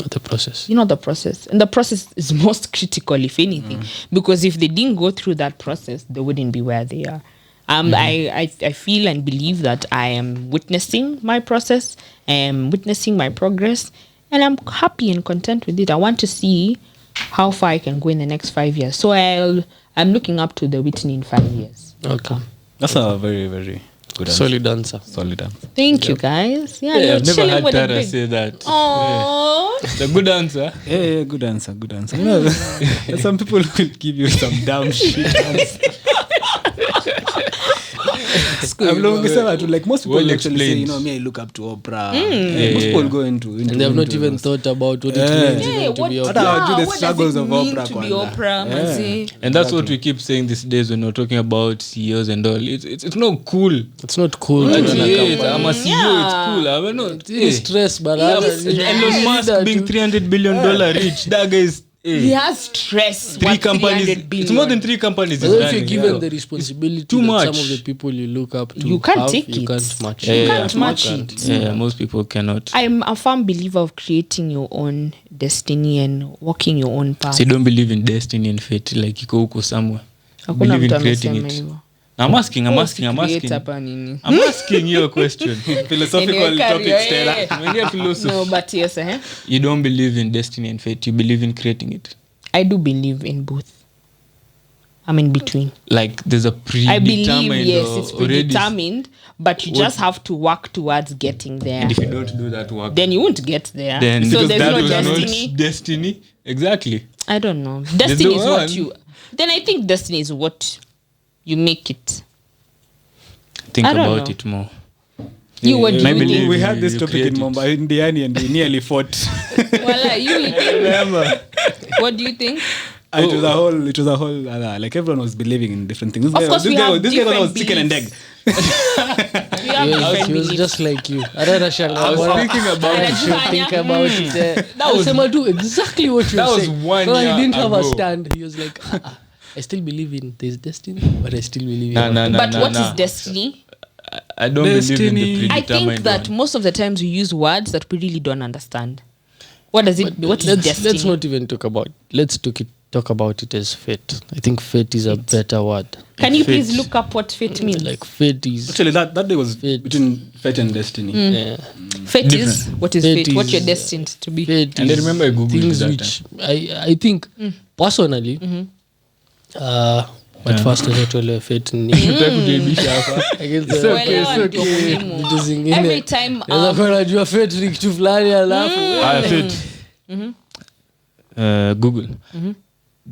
Not the process. The process. And the process is most critical, if anything, because if they didn't go through that process, they wouldn't be where they are. I feel and believe that I am witnessing my process, I am witnessing my progress, and I'm happy and content with it. I want to see how far I can go in the next 5 years. So I'm looking up to the Whitney in 5 years. Okay. That's a very, very good answer. Solid answer. Solid answer. Thank you, guys. Yeah, Yeah, I've never chilling had with a Tara big- say that. Aww. The good answer. Yeah, good answer. Good answer. There's some people will give you some damn shit answer. I'm long saying to like most people Well actually say, explained. me I look up to Oprah. Yeah, most people go into And they have not into even those. thought about what it means Yeah, even to what, be What Oprah. are the what struggles does it of mean Oprah, to be kwanza? Oprah, manzi? And that's what we keep saying these days when we're talking about CEOs and all. It's not cool. It's not cool to Actually, run a yeah, company. I'm a CEO. Yeah. It's cool. I mean, no, It's stress, but Elon Musk being $300 billion rich. That guy is He has stress. three What, companies. 300 billion? It's more than 3 companies. But he's if you're running, given yeah. the responsibility too that much. some of the people you look up to You can't have, take you it. can't match Yeah, it. yeah, can't match it. Yeah, most people cannot. I'm a firm believer of creating your own destiny and walking your own path. So you don't believe in destiny and fate, like you go somewhere. You Hakuna believe in mtu creating amesema it. hivyo. I'm asking Create hapa nini? I'm asking you a question. Philosophical Anyway, carry topics, on. Stella. Umeingia philosophy. No, but yes, You don't believe in destiny and fate. You believe in creating it. I do believe in both. I'm in between. Like there's a I believe, predetermined. yes, or it's already- predetermined, but you just have to work towards getting there. And if you don't do that work, Then you won't get there. then so because there's that no was destiny. not destiny. Exactly. I don't know. Destiny the is what one. you. Then I think destiny is what you make it. Think I don't about know. it more. You what do you Maybe think? We had this You topic create in it. Mumbai, in Diani, and we nearly fought. Well, you. Remember? What do you think? It was a whole, like everyone was believing in different things. Of course, we have this guy was different chicken and egg. We have He was, different he was beliefs. just like you. I was thinking about I it. should think about it. That was- Alisema tu exactly what you that were was saying. 1 No, year he didn't have a ago. stand. He was like, I still believe in there's destiny, but I still believe in But what is destiny? I don't believe in Destiny. the I predetermined think that one. most of the times we use words that we really don't understand. What does it? What is destiny? Let's not even talk about. Let's talk about it as fate. I think fate is a better word. Can you Fate. please look up what fate means? Like fate is. Actually, that day was Fate. between fate and destiny. Yeah. Fate is what is Fate fate? What is- you're destined to be. Fate And I is remember I Googled things that which I think personally. But first tuelewe fate ni Try kutuibisha hapa. I guess It's the- okay, Kuelewa ndio muhimu. vitu zingine. Every time Naweza kuwa najua fate ni kitu fulani alafu Fate. Google.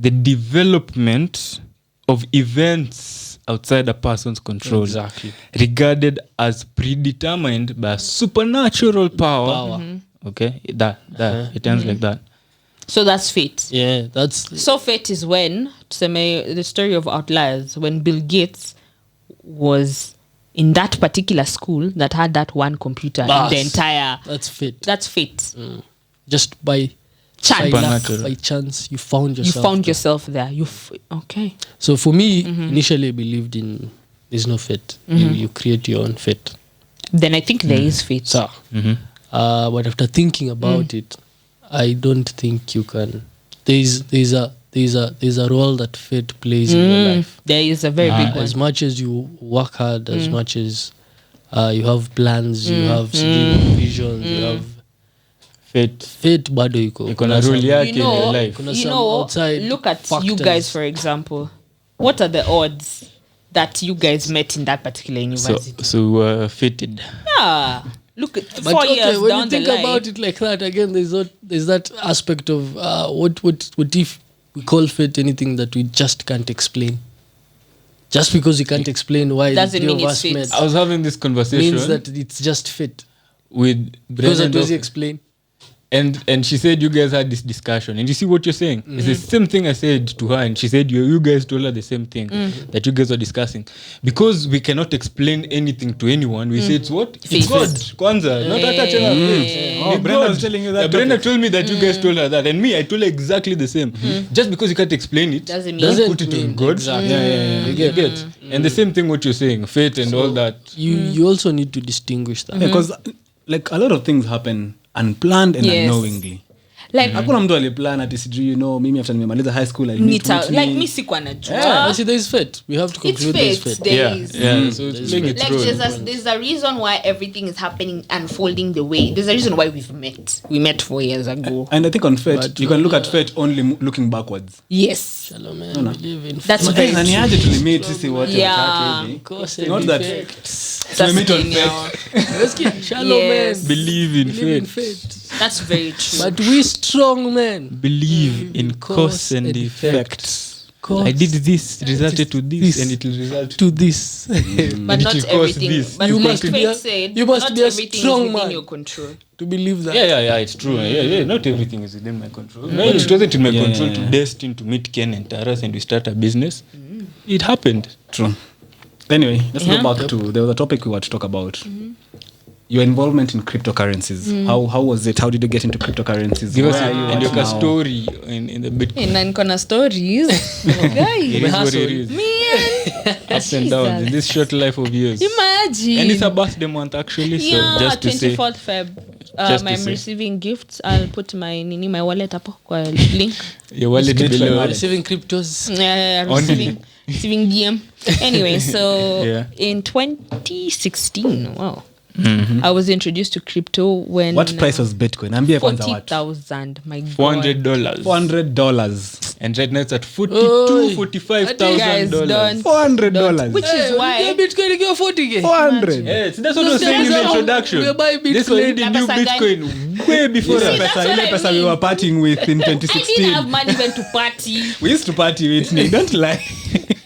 The development of events outside a person's control, Exactly. regarded as predetermined by a supernatural power. Okay, that it ends like that. so that's fate. Yeah, that's So fate is when tuseme, the story of outliers, when Bill Gates was in that particular school that had that one computer in the Bas. entire. that's fate. That's fate. Just by Chance. by luck, Supernatural. by chance, you found You yourself. found there. yourself there. Okay. So for me, initially I believed in there's no fate. You create your own fate. Then I think there is fate. So, but after thinking about it, I don't think you can. There's a role that fate plays in your life. There is a very big one. As much as you work hard, as much as you have plans, you have visions, you have fate bado iko. Iko na rule yake in You know, your life. Kuna you some know, outside look at you factors. guys, for example. What are the odds that you guys met in that particular university? So fated. Yeah. Look at But 4 years when down you think the line. about it like that, again, there's that aspect of what if we call fate anything that we just can't explain? Just because you can't explain why the Doesn't three mean of it's us fate. met I was having this conversation means that it's just fate. with Because Brennan that was Doff- explain. and she said you guys had this discussion, and you see what you're saying. It's the same thing I said to her, and she said you guys told her the same thing that you guys were discussing. Because we cannot explain anything to anyone, we say it's what? It's God. Kwanza, not Oh, Brenda was telling you that. Brenda told me that you guys told her that, and me, I told her exactly the same. Just because you can't explain it Doesn't put it on God. Exactly. You get. And the same thing what you're saying, faith and all that. You also need to distinguish that. Because like a lot of things happen unplanned and unknowingly. Like hakuna mtu aliplan ati sijui mimi after nimemaliza high school I meet like me sikuwa najua. See, there is fate. We have to conclude there is fate. So it's playing it through. There's a reason why everything is happening, unfolding the way. There's a reason why we met 4 years ago. And I think on fate you can look at fate only looking backwards. Yes. Shalom, man. Believe in That's fate. very Na niaje tulimit sisi wote Yeah. watatu not that That's meet on genius. Shalom, Yes. man. Believe in Believe in faith. fate. That's very true. But we strong men. Believe in cause and effect. I did this, resulted to this, and it will result to this. But it not will cause everything. this. But You like must be Faith a- said, you must not be a everything strong is within man. your control. To believe that. Yeah, it's true. Yeah, not everything is within my control. No, it wasn't in my control to destined to meet Ken and Taras and we start a business. It happened. True. Anyway, let's go back to there was a topic we were to talk about. Your involvement in cryptocurrencies. How was it? How did you get into cryptocurrencies? Give us Where are you and at your now? story in the Bitcoin. And then kuna stories. It Guys, is what it is. man. Ups and downs in this short life of yours. Imagine. And it's a birthday month actually, so Yeah, just to say. 24th Feb. Just to I'm say. receiving gifts. I'll put my wallet hapo kwa link. Your wallet Bitcoin below. wallet. Receiving cryptos. Receiving DM. Anyway, so Yeah. in 2016, wow. I was introduced to crypto when What price was Bitcoin? Ambia kwanza watu. 40,000. My God. $400. $400. And right now it's at Oi. Guys, $45,000. don't. $400. Which is why Bitcoin ikiwa 40k. 400. Yes, that's what I was saying in the introduction. We buy Bitcoin. This lady knew Pesa gani? Bitcoin way before See, us. that's what Ile I pesa we mean. were partying with in I didn't 2016. have money even to party. We used to party with me. Don't lie.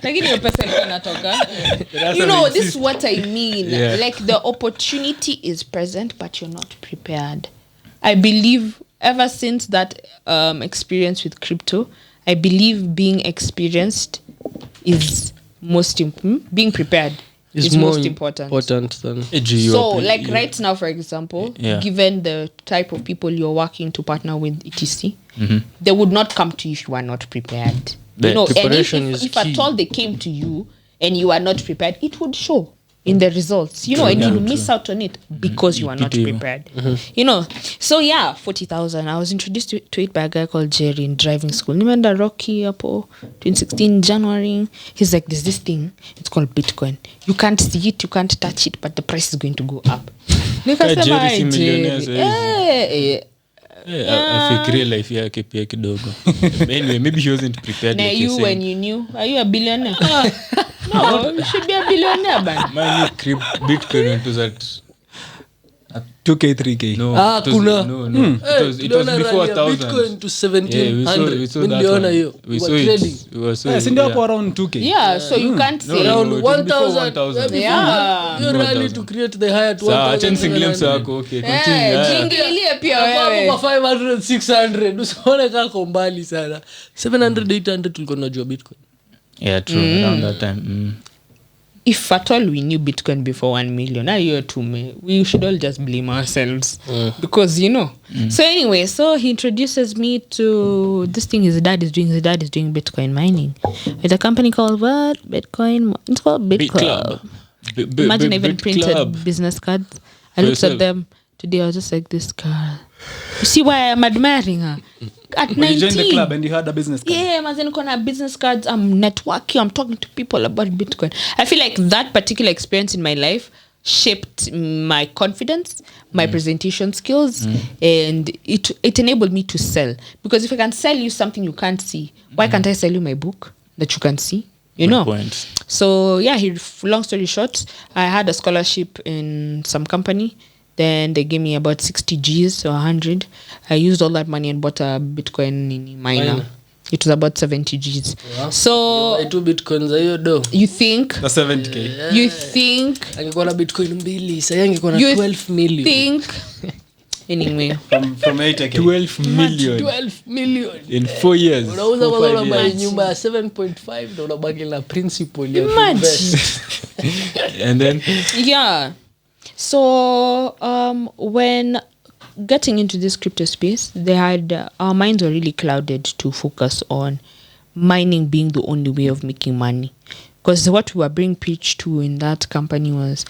Lakini hiyo pesa ilikuwa inatoka. That's You how know, it this is. is what I mean. Yeah. Like the opportunity is present, but you're not prepared. I believe ever since that experience with crypto, I believe being experienced is being prepared is more most important. than So, like right now, for example, Yeah. given the type of people you're working to partner with, etc., they would not come to you if you are not prepared. The You know, and preparation is if at key. all they came to you and you are not prepared, it would show in the results. You know, and you miss out on it because you are not prepared. You know, so yeah, 40,000. I was introduced to it by a guy called Jerry in driving school. Remember Rocky Apo, 2016 January? He's like, there's this thing. It's called Bitcoin. You can't see it, you can't touch it, but the price is going to go up. Nikasema, Jerry si "Hey, millionaire Jerry." afikirie life yake pia kidogo. Anyway, maybe he wasn't prepared. Now like you, you're when saying. you knew, are you a billionaire? No, you should be a billionaire, man. Mine Bitcoin it was at 2K, 3K. no. Ah, it was, kuna. no. It was before 1,000. Bitcoin to Yeah, we 1700. saw that Niliona one. hiyo. We We saw were trading. it. We were so Yeah, sindio hapo around 2K. Yeah, so you can't say. no, Around it was before 1,000. 1,000. Yeah. You rally to create the higher to Sawa, acha nisingilie 1,700. msa wako. Okay, continue. Jingililie pia Hapo wewe. kwa 500 600 usione kako mbali sana. 700 800 tulikuwa tunajua Bitcoin. Yeah, true. Around that time. If at all we knew Bitcoin before 1 million, now you're too me. We should all just blame ourselves because you know. So anyway, so he introduces me to this thing his dad is doing. His dad is doing Bitcoin mining with a company called what? Bitcoin. It's called Big club. Imagine I even Big printed club. business cards. I For looked yourself. at them today. I was just like, this girl. You see why I'm admiring her? At When you 19. joined the club and you had a business card. Yeah, I'm going business cards. I'm networking. I'm talking to people about Bitcoin. I feel like that particular experience in my life shaped my confidence, my presentation skills, and it enabled me to sell. Because if I can sell you something you can't see, why can't I sell you my book that you can see? You know. Point. So yeah, long story short, I had a scholarship in some company. Then they gave me about 60 Gs or 100. I used all that money and bought a Bitcoin in miner. It was about 70 Gs. Wow. So Buy 2 Bitcoins hiyo do. you think The 70K. you think Angekuwa na Bitcoin mbili, sasa angekuwa na You 12 million. think Anyway. From 8 12 million 12 million in 4 years. unauza 4, kwa 5 unabaki years. nyumba ya 7.5 na unabaki na principal ya Imagine. invest. And then Yeah. So when getting into this crypto space, they had our minds were really clouded to focus on mining being the only way of making money, because what we were being preached to in that company was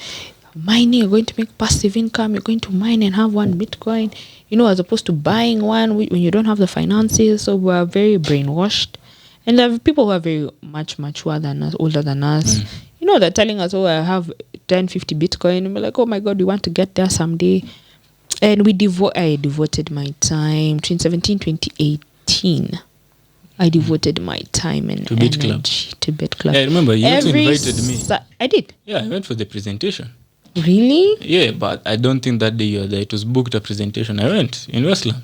mining. You're going to make passive income. You're going to mine and have one Bitcoin, as opposed to buying one when you don't have the finances. So we are very brainwashed, and there are people who are very much mature than us, older than us. They're telling us, I have 10-50 Bitcoin, and we're like, oh my god, we want to get there someday. And I devoted my time 2017-2018. I devoted my time and To Bit Club. energy to Bit Club. Yeah, I remember you also invited me. I did. Yeah, I went for the presentation. Really? Yeah, but I don't think that day you were there. It was booked a presentation. I went in Westland.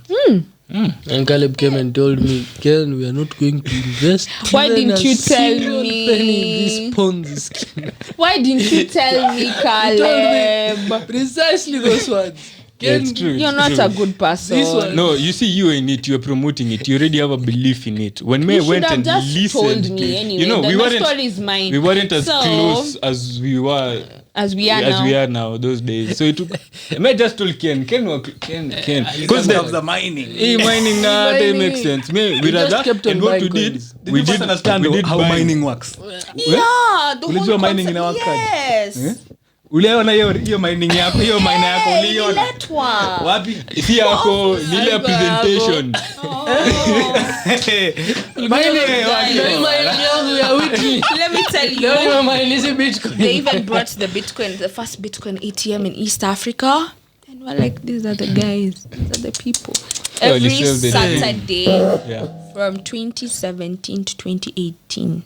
And Caleb came and told me, Ken, we are not going to invest. Why even didn't a you tell single me? penny in this Ponzi scheme. Why didn't you tell me, Caleb? Precisely those words. Yeah, it's true. You're it's not true. a good person. This one- No, you see, you were in it. You were promoting it. You already have a belief in it. When May You should went have and just listened told to me it, anyway. we My weren't. story is mine. We weren't as So, close as we were. as we are now. Those days. So it took. I just told Ken. Because of the mining. Mining now they Mining. make sense. We just rather kept on and what we buying did. coins. We did understand how buying. mining works. Yeah, the Ulijua whole mining concept. inawaka? Yes. Uliona hiyo mining yako, hiyo mine yako uliona? Letwa. Wapi? Si yako ni ile presentation. Let me tell you. Bitcoin. They even brought the first Bitcoin ATM in East Africa. And we're like, these are the guys. These are the people. Yeah, Every you sell the- Saturday Yeah. from 2017 to 2018,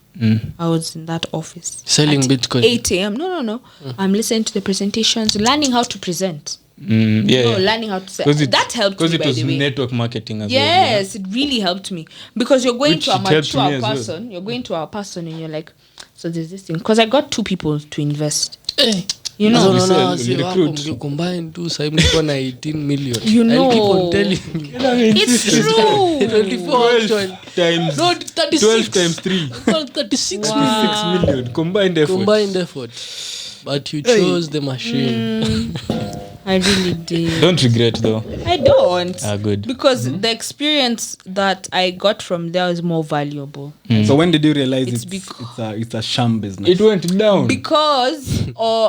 I was in that office. Selling At Bitcoin. 8 a.m. No. I'm listening to the presentations, learning how to present. Learning how to sell. That helped Because me, it by was the way. network marketing as Yes, it really helped me, because you're going Which to a it helped me mature as well. person. You're going to a person and you're like, so there's this thing. Because I got 2 people to invest. You know, You sell, you si wako recruit. mkicombine tu sasa mko na 18 million. You I'll keep on know. telling you. it's true. 24 times not 36. 12 times 3. Well, 36 Wow. million. 6 million combined effort. Combined effort. But you chose the machine. I really did. Don't regret though. I don't. Good. Because the experience that I got from there is more valuable. So when did you realize It's it's a sham business? It went down. Because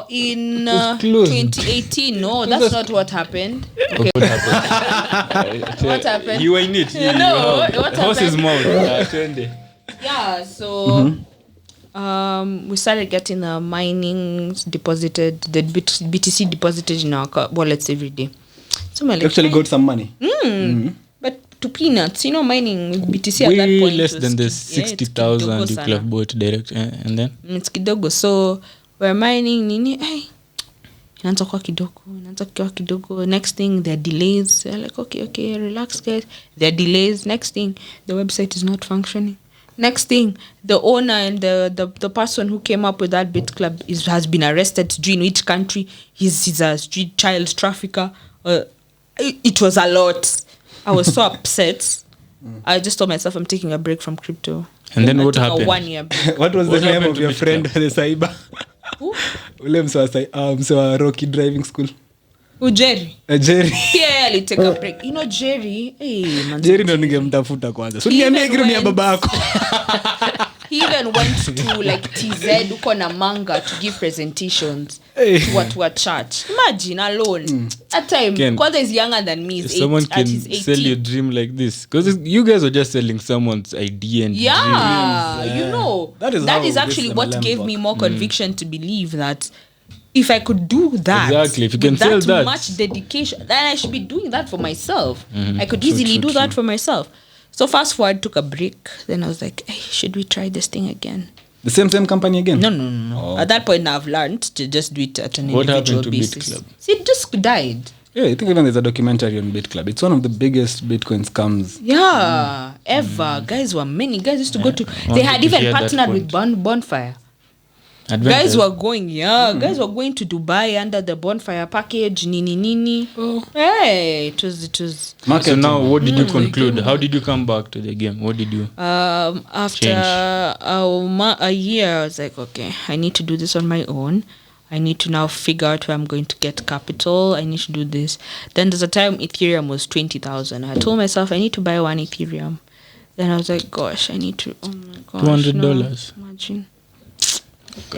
in closed. 2018, no, that's not what happened. Okay. What happened? What happened? You were in it. You No, were- what Horse's happened? mouth. Twende. Yeah, so we started getting the mining deposited, the BTC deposited in our wallets every day. So my You actually got some money. but to peanuts, mining with BTC at that Way point less was than the it's 60,000 kidogo you could sana. have bought direct. And then? It's kidogo. So we're mining nini, inaanza kuwa kidogo. Next thing, there are delays. They're like, okay, relax guys. There are delays. Next thing, the website is not functioning. Next thing, the owner and the person who came up with that Bit Club has been arrested. In which country? He's a street child trafficker. It was a lot. I was so upset. I just told myself I'm taking a break from crypto. And then I what took happened? A 1 year break. What was What the name happened of to your Bit friend, Club? the cyber? Who? Ule mse wa Rocky driving school. Jerry. Jerry. Pia yeye aliteka break. Jerry, man. Jerry ndo ningemtafuta kwanza. So He niambie even kitu ni ya went- baba yako. He even went to like TZ uko na manga to give presentations to watu wa church. Imagine alone. That time, Ken, Kwanza is younger than me. If someone At can his 18. sell your dream like this, because you guys are just selling someone's idea and Yeah, dream. you know. That is That how is actually this what MLM gave me works. more conviction to believe that if I could do that, Exactly, if you can with sell that that. much dedication, then I should be doing that for myself. I could True, easily true, do that for myself. So fast forward, took a break. Then I was like, hey, should we try this thing again? The same company again? No. At that point, I've learned to just do it at an What individual happened to Bit basis. Club? See, it just died. Yeah, I think even there's a documentary on Bit Club. It's one of the biggest Bitcoin scams. Yeah, ever. Guys were many. Guys used to go to. They had to even hear that partnered with point. Bonfire. Adventures. Guys were going to Dubai under the bonfire package, nini. Hey, it was. So now, what did you conclude? How did you come back to the game? What did you? After a year, I was like, okay, I need to do this on my own. I need to now figure out where I'm going to get capital. I need to do this. Then there's a time Ethereum was 20,000. I told myself I need to buy one Ethereum. Then I was like, gosh, I need to. Oh my gosh, $200. No, imagine.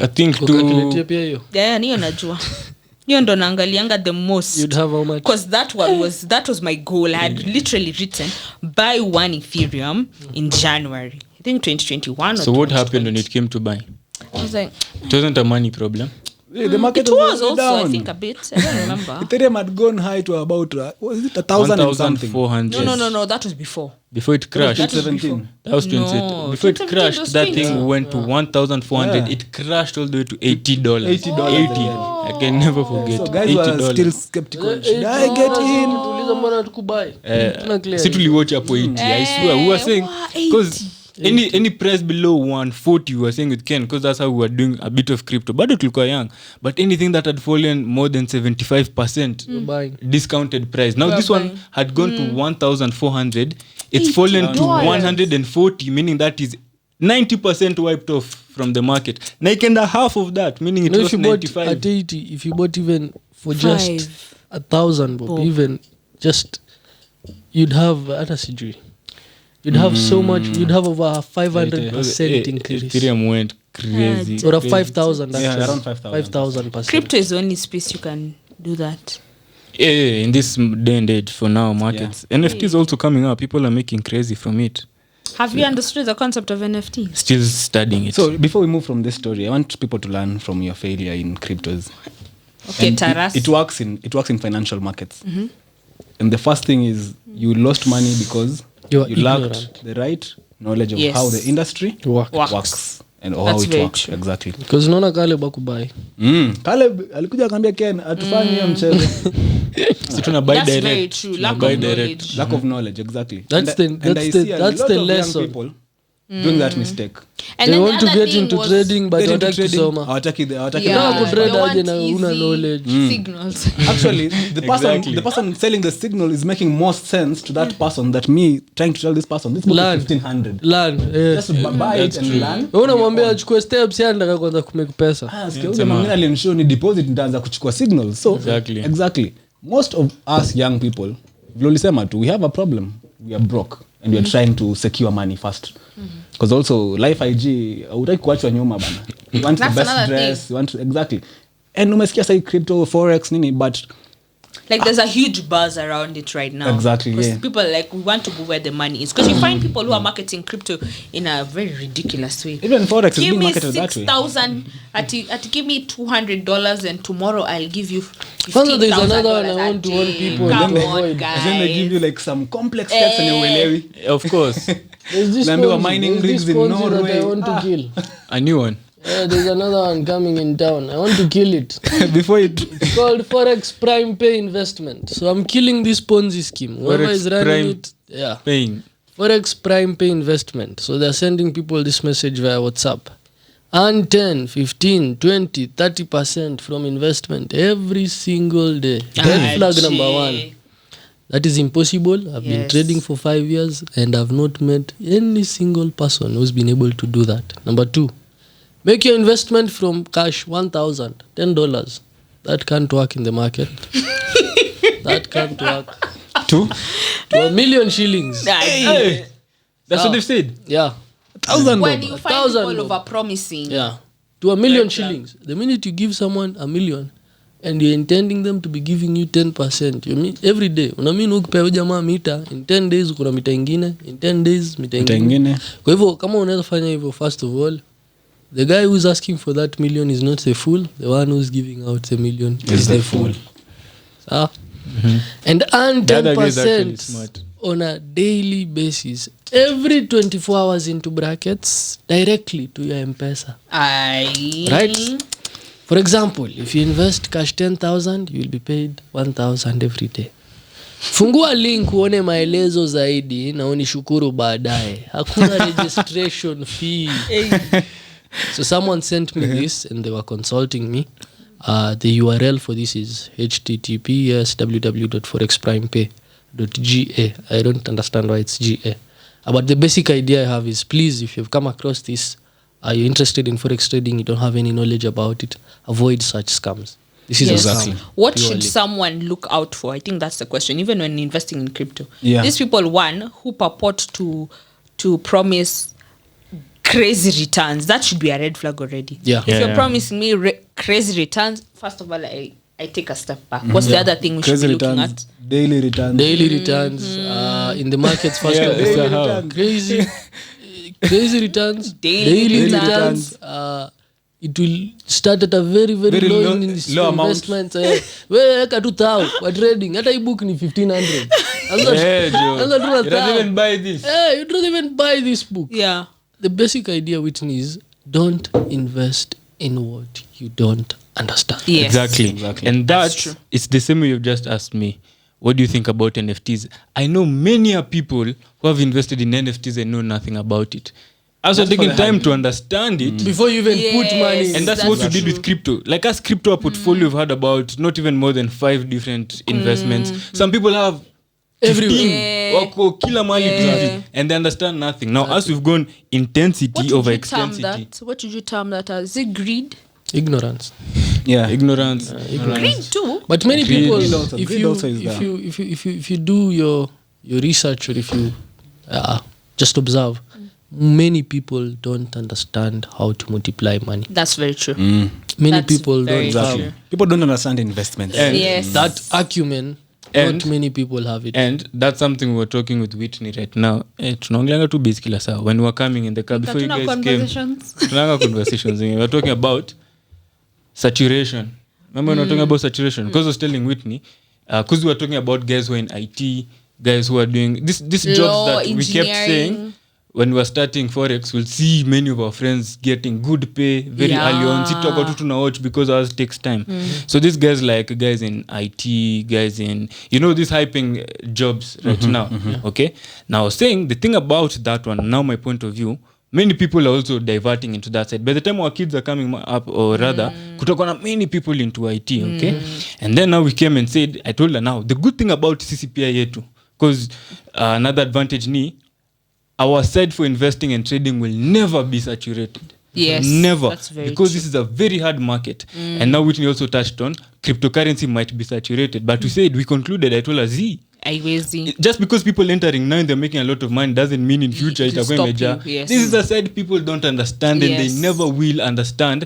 I think Ukakiletea pia hiyo. Yeah, niyo najua. Niyo ndo naangalianga the most. You'd have how much? Because that was my goal. I had literally written buy one Ethereum in January. I think 2021 or So what happened when it came to buy? I was like, It wasn't a money problem. The market it was also, down. I think, a bit. I don't remember. Ethereum had gone high to about was it 1,000 and something? 1,400. No. That was before. Before it crashed. That was 17. That was 20. No, Before it 2017 crashed, was that 20. thing went to 1,400. Yeah. It crashed all the way to $80. $80. I can never forget. So guys were $80. still skeptical. Should I get in? Tuuliza mbona tukubai? Si tuliwatch hapo 80. I swear. We were saying because any price below 140 we were saying it can, because that's how we were doing a bit of crypto. Bado tulikuwa young, but anything that had fallen more than 75% Buying. discounted price. Now this one had gone to 1,400. It's fallen to $80. 140, meaning that is 90% wiped off from the market. Like and a half of that, meaning it No, was if you bought 95. at 80, if you bought even for just 1,000 bob, even just you'd have hata sijui. You'd have so much. You'd have over a 500% increase, Ethereum went crazy. or a 5,000. Yeah, actually. around 5,000. 5,000%. Crypto is the only space you can do that. Yeah, in this day and age for now markets. NFT is also coming up. People are making crazy from it. Have you understood the concept of NFT? Still studying it. So before we move from this story, I want people to learn from your failure in cryptos. Okay, And Taras. it works in financial markets. And the first thing is you lost money because You are you lacked ignorant. the right knowledge of Yes. how the industry Work. works and how That's it very works true. exactly. Because unaona kale bakubai. Caleb alikuja akaambia Ken atufanye hiyo mchezo. Si tuna buy That's direct. very true. Tuna Lack buy of direct. knowledge. Lack of knowledge, exactly. That's And the- I- and that's I the- see a that's lot the of young lesson. people doing that mistake. And They then want the to other get thing into was- trading but Get into hawataki trading, kusoma. hawataki Unataka Yeah, kutrade they aje want na una easy knowledge. signals. Actually, Exactly. the person selling the signal is making more sense to that person that me trying to tell this person this book is Learn. 1,500. Learn. Just buy it and learn. Wewe unamwambia achukue steps yeye anataka kwanza kumake pesa. Sikia huyo mwingine alinishow ni deposit nitaanza kuchukua signals. So exactly. Most of us young people, vile ulisema tu, we have a problem. We are broke and we are trying to secure money first. Because also life IG hutaki kuachwa nyuma bana. You want the That's best another dress, you want to, exactly. And umesikia sai crypto, forex nini, but Like there's a huge buzz around it right now. Exactly, Because yeah. people are like, we want to go where the money is. Because you find people who are marketing crypto in a very ridiculous way. even forex is Give being me marketed that way. 6,000 at give me $200 and tomorrow I'll give you Kwanza there's $15,000 another one I a want to warn day. people. Come Then on, And then they give you guys. like some complex steps and uelewi. Of course. There's this Naambiwa Ponzi, mining there's rigs this in Ponzi that Norway. I want to kill. A new one. Yeah, there's another one coming in town. I want to kill it. Before it It's called Forex Prime Pay Investment. So I'm killing this Ponzi scheme. Whoever Forex is running Prime- it, yeah. Paying. Forex Prime Pay Investment. So they're sending people this message via WhatsApp. Earn 10, 15, 20, 30% from investment every single day. Red flag number one. That is impossible. I've been Yes. trading for 5 years and I've not met any single person who's been able to do that. Number two, make your investment from cash $1,000, $10. That can't work in the market. That can't work. to To $1 million shillings. Hey, that's what they've said. Yeah. 1,000 When bob. you find 1,000 people bob. over promising. Yeah. To $1 million Red flag. shillings. The minute you give someone $1 million and you're intending them to be giving you 10%, you mean every day. Unaamini ukipea jamaa mita, in 10 days kuna mita ingine, in 10 days mita ingine. Kwa hivyo kama unaweza fanya hivyo, first of all, the guy who's asking for that $1 million is not the fool. The one who's giving out the $1 million is the fool. Ah. And earn The other guy is actually 10% smart. on a daily basis every 24 hours into brackets directly to your M-Pesa. Aye. Right? For example, if you invest cash 10,000, you will be paid 1,000 every day. Fungua link uone maelezo zaidi na unishukuru baadaye. Hakuna registration fee. So someone sent me this and they were consulting me. The URL for this is https://www.forexprimepay.ga. I don't understand why it's GA. But the basic idea I have is, please, if you've come across this, are you interested in forex trading, you don't have any knowledge about it, avoid such scams. This is Yes. a Exactly. scam. What Purely. should someone look out for? I think that's the question. Even when investing in crypto, Yeah. these people, one, who purport to promise crazy returns, that should be a red flag already. Yeah. If Yeah, you're yeah. promising me crazy returns, first of all, I take a step back. What's the other thing we should Crazy be looking returns, at? daily returns. Daily returns in the markets first Yeah, of daily all. returns. Crazy returns, Daily returns. It will start at a very Very low, low- low amount. investment. Weka tu thou kwa trading. Hata ebook ni 1500. Yeah, Joe. Anza tu na You don't thou. even buy this. You don't even buy this book. Yeah. The basic idea, Whitney, is don't invest in what you don't understand. Yes. Exactly. And That's that's true. it's the same way you've just asked me. What do you think about NFTs? I know many are people who have invested in NFTs and know nothing about it. Also taking time to understand it. Before you even put Yes. money. And that's That's what we did true. with crypto. Like as crypto, a portfolio we've had about not even more than 5 different investments. Some people have 15 Yeah. wako kila mahali tu Yeah. hivi, and they understand nothing. Now as we've gone intensity over extensity. What did you term that as? Is it greed? Ignorance. Yeah. Ignorance. Greed too. But many Greed people, is also- if greed you also is there. if you do your research, or if you just observe, many people don't understand how to multiply money. That's very true. Many That's people very don't true. have People don't understand investments. And Yes. that acumen. And- Not many people have it. And that's something we were talking with Whitney right now. Tunaongelanga tu base kila saa. When we were coming in the car before you Hatuna guys came. conversations. Tunanga conversations. We were talking about saturation. Remember when we were talking about saturation? Because I was telling Whitney, because we were talking about guys who are in IT, guys who are doing this Law, jobs that we kept engineering. saying when we were starting forex, we'll see many of our friends getting good pay very Yeah. early on. Sitoka tu tuna watch because ours takes time. So these guys like guys in IT, guys in these hyping jobs right now. Okay. Now I was saying the thing about that one, now my point of view, many people are also diverting into that side. By the time our kids are coming up, or rather, kutoka na many people into IT, okay? And then now we came and said, I told her now, the good thing about CCPI yetu, because another advantage ni, our side for investing and trading will never be saturated. Yes, Never. that's very Because true. this is a very hard market. And now Whitney also touched on, cryptocurrency might be saturated. But we said, we concluded, I told her, Haiwezi. just because people entering now and they're making a lot of money doesn't mean in future It will itakuwa stop imejaa. you, yes. This is a side people don't understand and Yes. they never will understand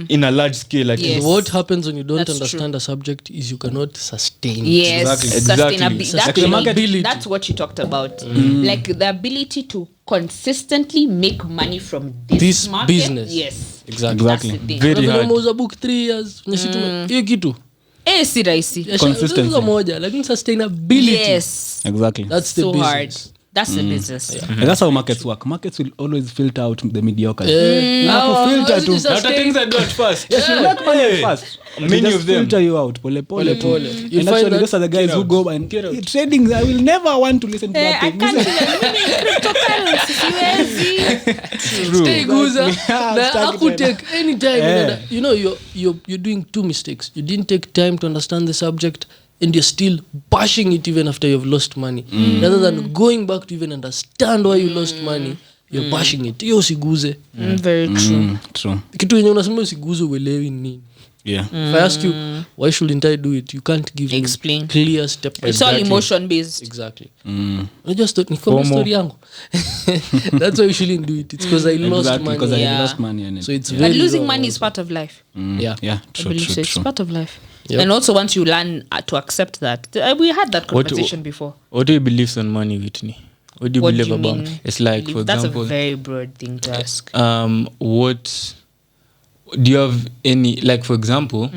in a large scale like Yes. this. What happens when you don't That's understand a subject is you cannot sustain it. Yes, Exactly. sustainability. Sustainability. That's what you talked about. Like the ability to consistently make money from This market. business. Yes, Exactly. that's the thing. Very Unavyo hard. umeuza book 3 years hiyo kitu Si rahisi. Consistency. Unauza moja lakini sustainability, Yes, Exactly. that's the so business. hard. That's the business. And that's how markets work. Markets will always filter out the mediocre. Filter to- Now the things I do at first. Make money fast. Many They just of them. filter you out. Pole pole. Pole. tu. You'll And find actually, that- those are the guys Get who out. go and trading. I will never want to listen to that I thing. can't even cryptocurrency. Siwezi. Stay guza Yeah, na stuck aku it take any time Yeah. you're doing two mistakes. You didn't take time to understand the subject and you're still bashing it even after you've lost money, rather than going back to even understand why you lost money. You're bashing it. Hiyo usiguze. Very true. True. Kitu yenye unasema usiguze uelewi ni nini. Yeah. If I ask you why shouldn't I do it, you can't give me Explain. clear step by It's all step. emotion based. Exactly. Unajua nikwambia story yangu. That's why you shouldn't do it. It's because I lost Exactly, money. because I Yeah. lost money on it. So it's But very losing wrong money also. is part of life. Yeah. Yeah, I true, believe true, so. It's true. part of life. Yep. And also once you learn to accept that. We had that conversation before. What do you believe on money, Whitney? What do you What do believe you about? mean? It's like, for That's example, a very broad thing to ask. what do you have any, like, for example,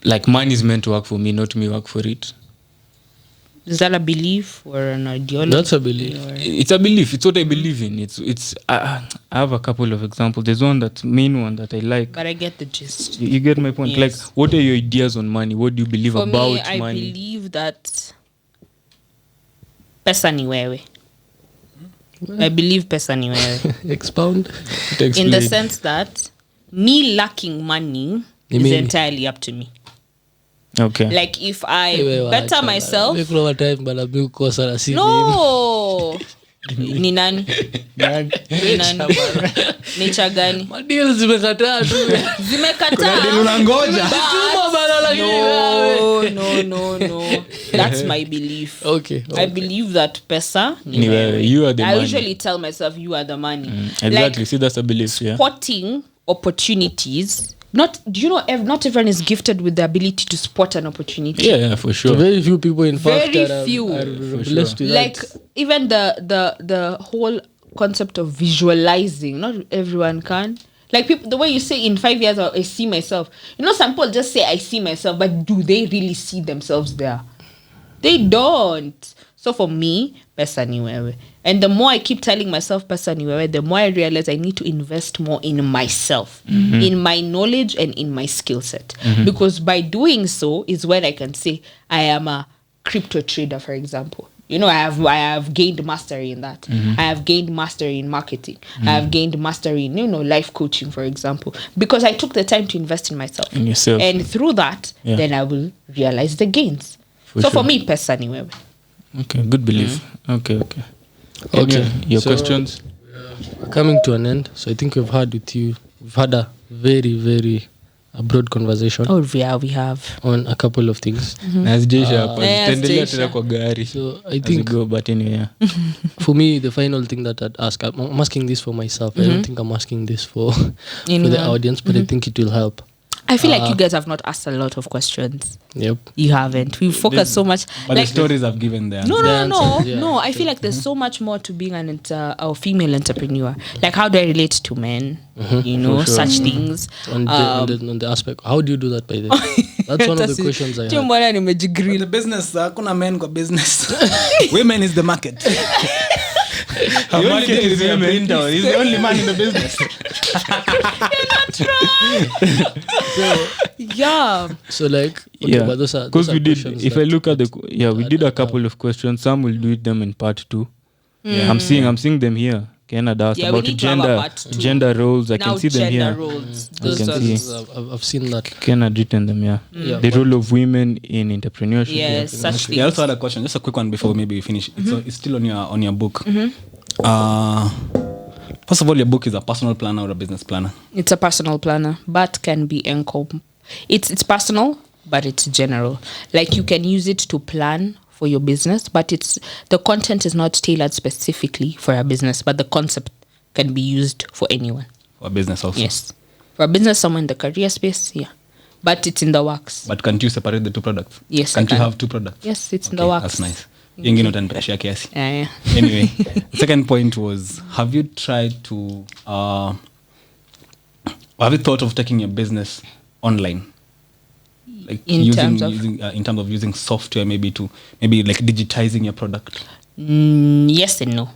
like money is meant to work for me, not me work for it. Is that a belief or an ideology? That's a belief. Or- It's a belief. It's what I believe in. It's I have a couple of examples. There's main one that I like. But I get the gist. You get my point. Yes. Like, what are your ideas on money? What do you believe For about me, I money? believe that pesa ni wewe. I believe pesa ni wewe. Expound. In the sense that me lacking money is entirely up to me. Okay. Like if I better myself. No. Ni nani? Nature gani? Madeal zimekataa tu. Zimekataa. Unangoja. No. That's my belief. Okay. I believe that pesa Ni wewe. You are the I money. usually tell myself you are the money. Exactly. Like, see, that's a belief. Yeah. spotting opportunities. Not everyone is gifted with the ability to spot an opportunity. Yeah, for sure. So very few people, in fact, Very few. are blessed with Like that. even the whole concept of visualizing, not everyone can. Like people, the way you say in 5 years I see myself. You know, some people just say I see myself, but do they really see themselves there? They don't. So for me, pesa ni wewe. And the more I keep telling myself pesa ni wewe, the more I realize I need to invest more in myself, in my knowledge and in my skill set. Because by doing so is when I can say I am a crypto trader, for example. You know, I have gained mastery in that. I have gained mastery in marketing. I have gained mastery in, life coaching, for example. Because I took the time to invest in myself. In yourself. And through that, then I will realize the gains. For me, pesa ni wewe. Okay, good belief. Okay. Your So, questions? Coming to an end. So I think we've had a very, very broad conversation Oh, yeah, we have. on a couple of things. Nazijesha hapa. Yeah, Tutaendelea Jaisha. tena kwa gari. So I As we think go, but anyway, yeah. for me, the final thing that I'd ask, I'm asking this for myself. I don't think I'm asking this for the audience, but I think it will help. I feel like you guys have not asked a lot of questions. Yep. You haven't. We focus so much. But Like, the stories I've given there. no. answers, yeah. I feel like there's so much more to being a female entrepreneur. Like, how do I relate to men? Such things. On the aspect, how do you do that, by the way? That's one of the questions I have. In the business, kuna men kwa business. Women is the market. Her market is women. He's the only man in the business. Yeah. So like, okay, Yeah, but those are because we did. questions If that I look at we did a couple of questions. Some will do them in part 2. Yeah. I'm seeing them here. Canada asked Yeah, we about need to have a part 2. gender roles. I Now can see them gender here. roles. I Those can ones. see. I've seen that. Ken had written them, yeah. The role of women in entrepreneurship. Yes, such Yeah, I also things. had a question, just a quick one before maybe we finish. It's still on your book. First of all, your book is a personal planner or a business planner? It's a personal planner, but can be it's personal, but it's general. Like, you can use it to plan for your business, but the content is not tailored specifically for a business, but the concept can be used for anyone. For a business also? Yes. For a business, someone in the career space, yeah. But it's in the works. But can't you separate the two products? Yes, Can't I you can. have two products? Yes, it's in Okay, the works. that's nice. Ingine utanipeshia kiasi. Yeah. Anyway, the second point was, have you tried to have you thought of taking your business online, like In terms of? using software, maybe like digitizing your product? Yes and no.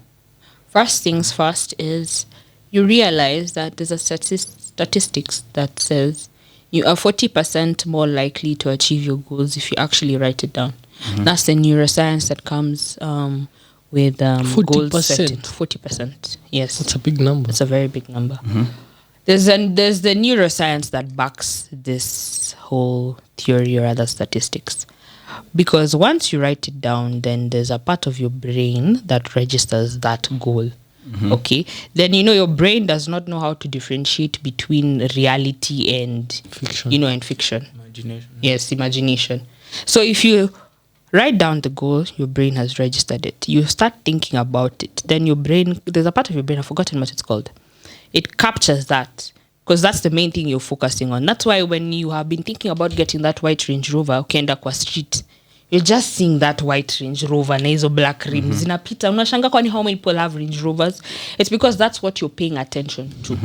First things first is you realize that there's a statistics that says you are 40% more likely to achieve your goals if you actually write it down. That's the neuroscience that comes with goal 40%? setting. 40%. Yes. That's a big number. It's a very big number. There's the neuroscience that backs this whole theory or other statistics. Because once you write it down, then there's a part of your brain that registers that goal. Okay? Then, your brain does not know how to differentiate between reality and Fiction. and fiction. Imagination. Yes, imagination. So if you write down the goal, your brain has registered it. You start thinking about it. Then your brain, there's a part of your brain, I've forgotten what it's called. It captures that because that's the main thing you're focusing on. That's why when you have been thinking about getting that white Range Rover, ukienda kwa street, you're just seeing that white Range Rover na hizo black rims zinapita. Unashanga kwani how many people have Range Rovers? It's because that's what you're paying attention to.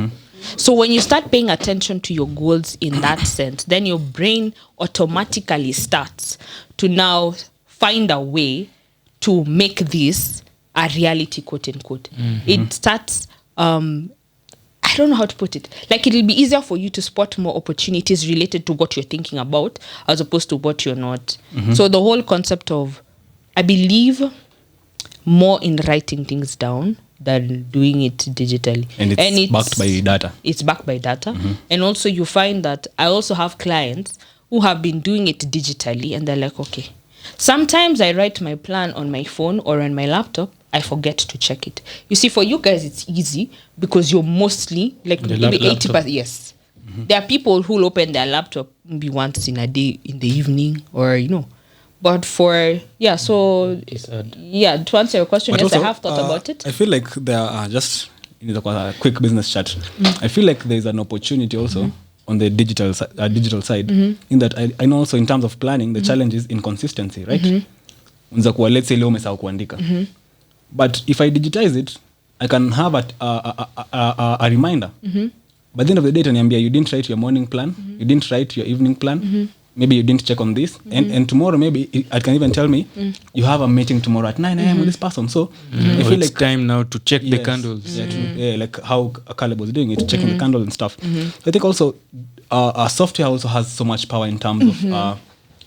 So when you start paying attention to your goals in that sense, then your brain automatically starts to now find a way to make this a reality, quote unquote. It starts I don't know how to put it. Like, it'll be easier for you to spot more opportunities related to what you're thinking about as opposed to what you're not. So the whole concept of, I believe more in writing things down than doing it digitally. And it's backed by data. It's backed by data. And also you find that I also have clients who have been doing it digitally, and they're like, okay, sometimes I write my plan on my phone or on my laptop, I forget to check it. You see, for you guys, it's easy because you're mostly like maybe 80%. Yes. There are people who'll open their laptop maybe once in a day in the evening, or But to answer your question, But yes, also, I have thought about it. I feel like there are just a quick business chat. I feel like there's an opportunity also on the digital side. In that I know also in terms of planning, the challenge is inconsistency, right? Let's say leo umesahau kuandika. But if I digitize it, I can have a reminder. By the end of the day, you didn't write your morning plan, you didn't write your evening plan, maybe you didn't check on this, and tomorrow maybe it can even tell me you have a meeting tomorrow at 9 a.m. with this person. So I feel it's time now to check the candles. Like how Caleb was doing it, checking the candle and stuff. I think also our software also has so much power in terms of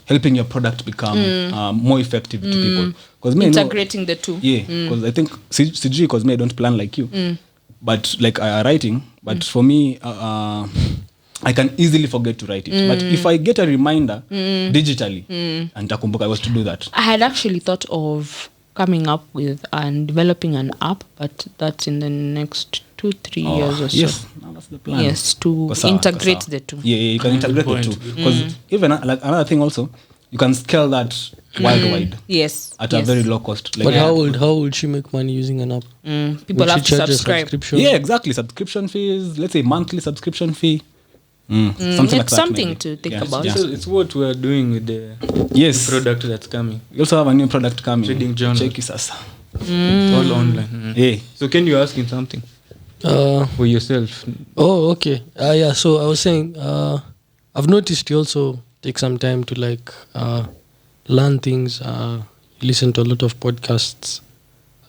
helping your product become more effective to people. Integrating the two. Yeah, because I think CG, because I don't plan like you, but like writing. But for me, I can easily forget to write it. But if I get a reminder digitally, and I was to do that. I had actually thought of coming up with and developing an app, but that's in the next 2-3 years or so. Yes, that's the plan. Yes, to integrate the two. Yeah, you can integrate the two. Because even like another thing also, you can scale that worldwide. Yes. At a very low cost. Like, but how would she make money using an app? People Would have she to charge a subscribe. subscription? Yeah, exactly. Subscription fees, let's say monthly subscription fee. Something It's like that. something maybe. to think Yeah, about. yeah. So it's what we're doing with the Yes. product that's coming. We also have a new product coming. Trading journal. Check it, sasa. It's all online. Yeah. So can you ask him something for yourself? Oh, okay. Yeah. So I was saying, I've noticed you also take some time to learn things. You listen to a lot of podcasts.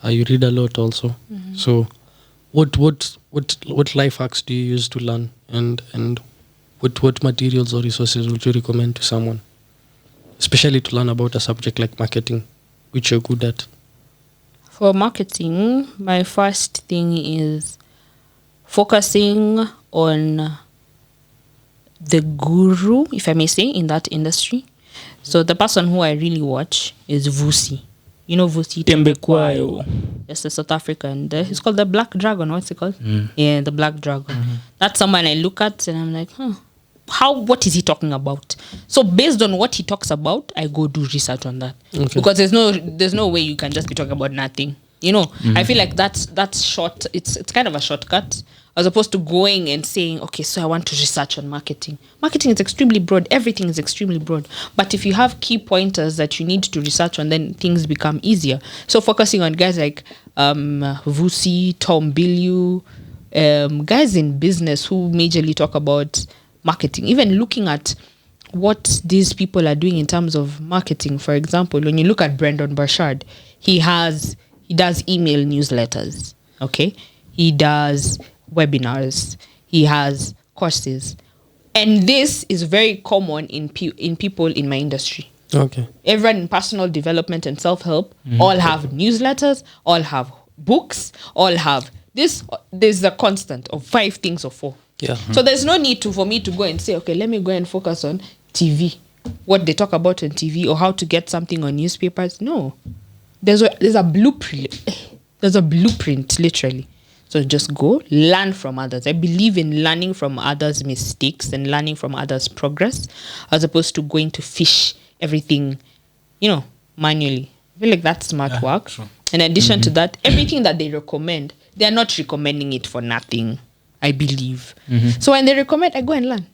You read a lot also. So, what life hacks do you use to learn, and what materials or resources would you recommend to someone, especially to learn about a subject like marketing, which you're good at? For marketing, my first thing is focusing on the guru, if I may say, in that industry. So the person who I really watch is Vusi. You know Vusi? Tembekwayo. It's a South African. It's called the Black Dragon. What's it called? Yeah, the Black Dragon. That's someone I look at and I'm like, what is he talking about? So based on what he talks about, I go do research on that. Okay. Because there's no way you can just be talking about nothing. I feel like that's short. It's kind of a shortcut as opposed to going and saying, okay, so I want to research on marketing. Marketing is extremely broad. Everything is extremely broad. But if you have key pointers that you need to research on, then things become easier. So focusing on guys like Vusi, Tom Billieu, guys in business who majorly talk about marketing, even looking at what these people are doing in terms of marketing. For example, when you look at Brendan Burchard, he does email newsletters, okay? He does webinars. He has courses. And this is very common in people in my industry. Okay. Everyone in personal development and self-help all have newsletters, all have books, all have this. There's a constant of 5 things or 4. Yeah. So there's no need for me to go and say, okay, let me go and focus on TV, what they talk about on TV, or how to get something on newspapers. No, there's a blueprint. There's a blueprint, literally. So just go learn from others. I believe in learning from others' mistakes and learning from others' progress, as opposed to going to fish everything, manually. I feel like that's smart work. True. In addition to that, everything that they recommend, they are not recommending it for nothing, I believe. So when they recommend, I go and learn.